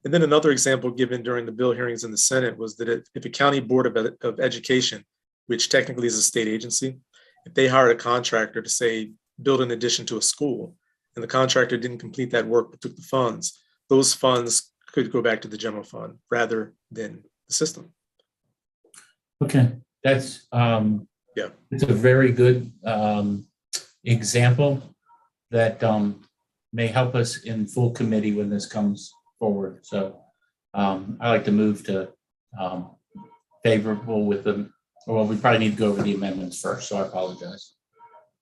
And then another example given during the bill hearings in the Senate was that if a county board of education, which technically is a state agency, if they hired a contractor to, say, build an addition to a school, and the contractor didn't complete that work but took the funds, those funds could go back to the general fund rather than the system. Okay, that's yeah, it's a very good example that may help us in full committee when this comes forward. So I like to move to favorable with them. Well, we probably need to go over the amendments first, so I apologize.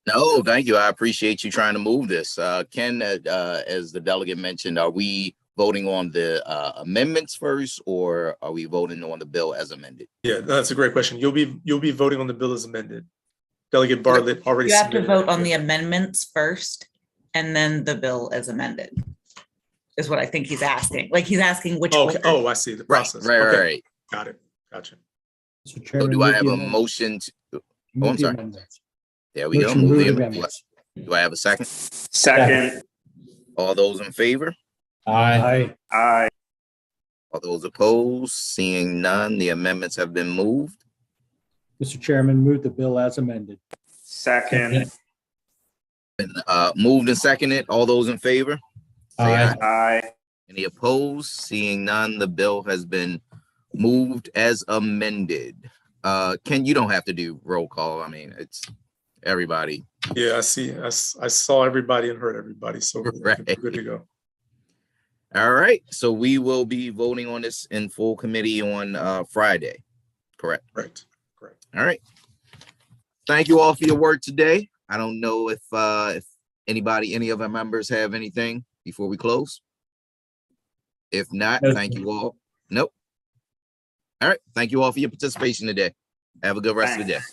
No, thank you. I appreciate you trying to move this. Ken, as the delegate mentioned, are we voting on the amendments first, or are we voting on the bill as amended? Yeah, that's a great question. You'll be voting on the bill as amended. Delegate Bartlett already You have to submitted vote it. on the amendments first and then the bill as amended, is what I think he's asking. Like he's asking which. Okay. order. Oh, I see the process. Right. Okay. Right. Got it. Gotcha. Mr. So Chairman, do I move have the a amendments. motion to? Oh, Move I'm the sorry. amendments. There we go. Motion Move move the the amendment. Do I have a second? Second. All those in favor? Aye. Aye. All those opposed? Seeing none, the amendments have been moved. Mr. Chairman, move the bill as amended. Second. And moved and seconded. All those in favor? Say Aye. Aye. Any opposed? Seeing none, the bill has been moved as amended. Ken, you don't have to do roll call. I mean, it's everybody. Yeah, I see. I saw everybody and heard everybody. So Right. we're good to go. All right. So we will be voting on this in full committee on Friday. Correct. Right. Correct. All right. Thank you all for your work today. I don't know if any of our members have anything before we close. If not, No, thank sir. you all. Nope. All right. Thank you all for your participation today. Have a good rest of the day.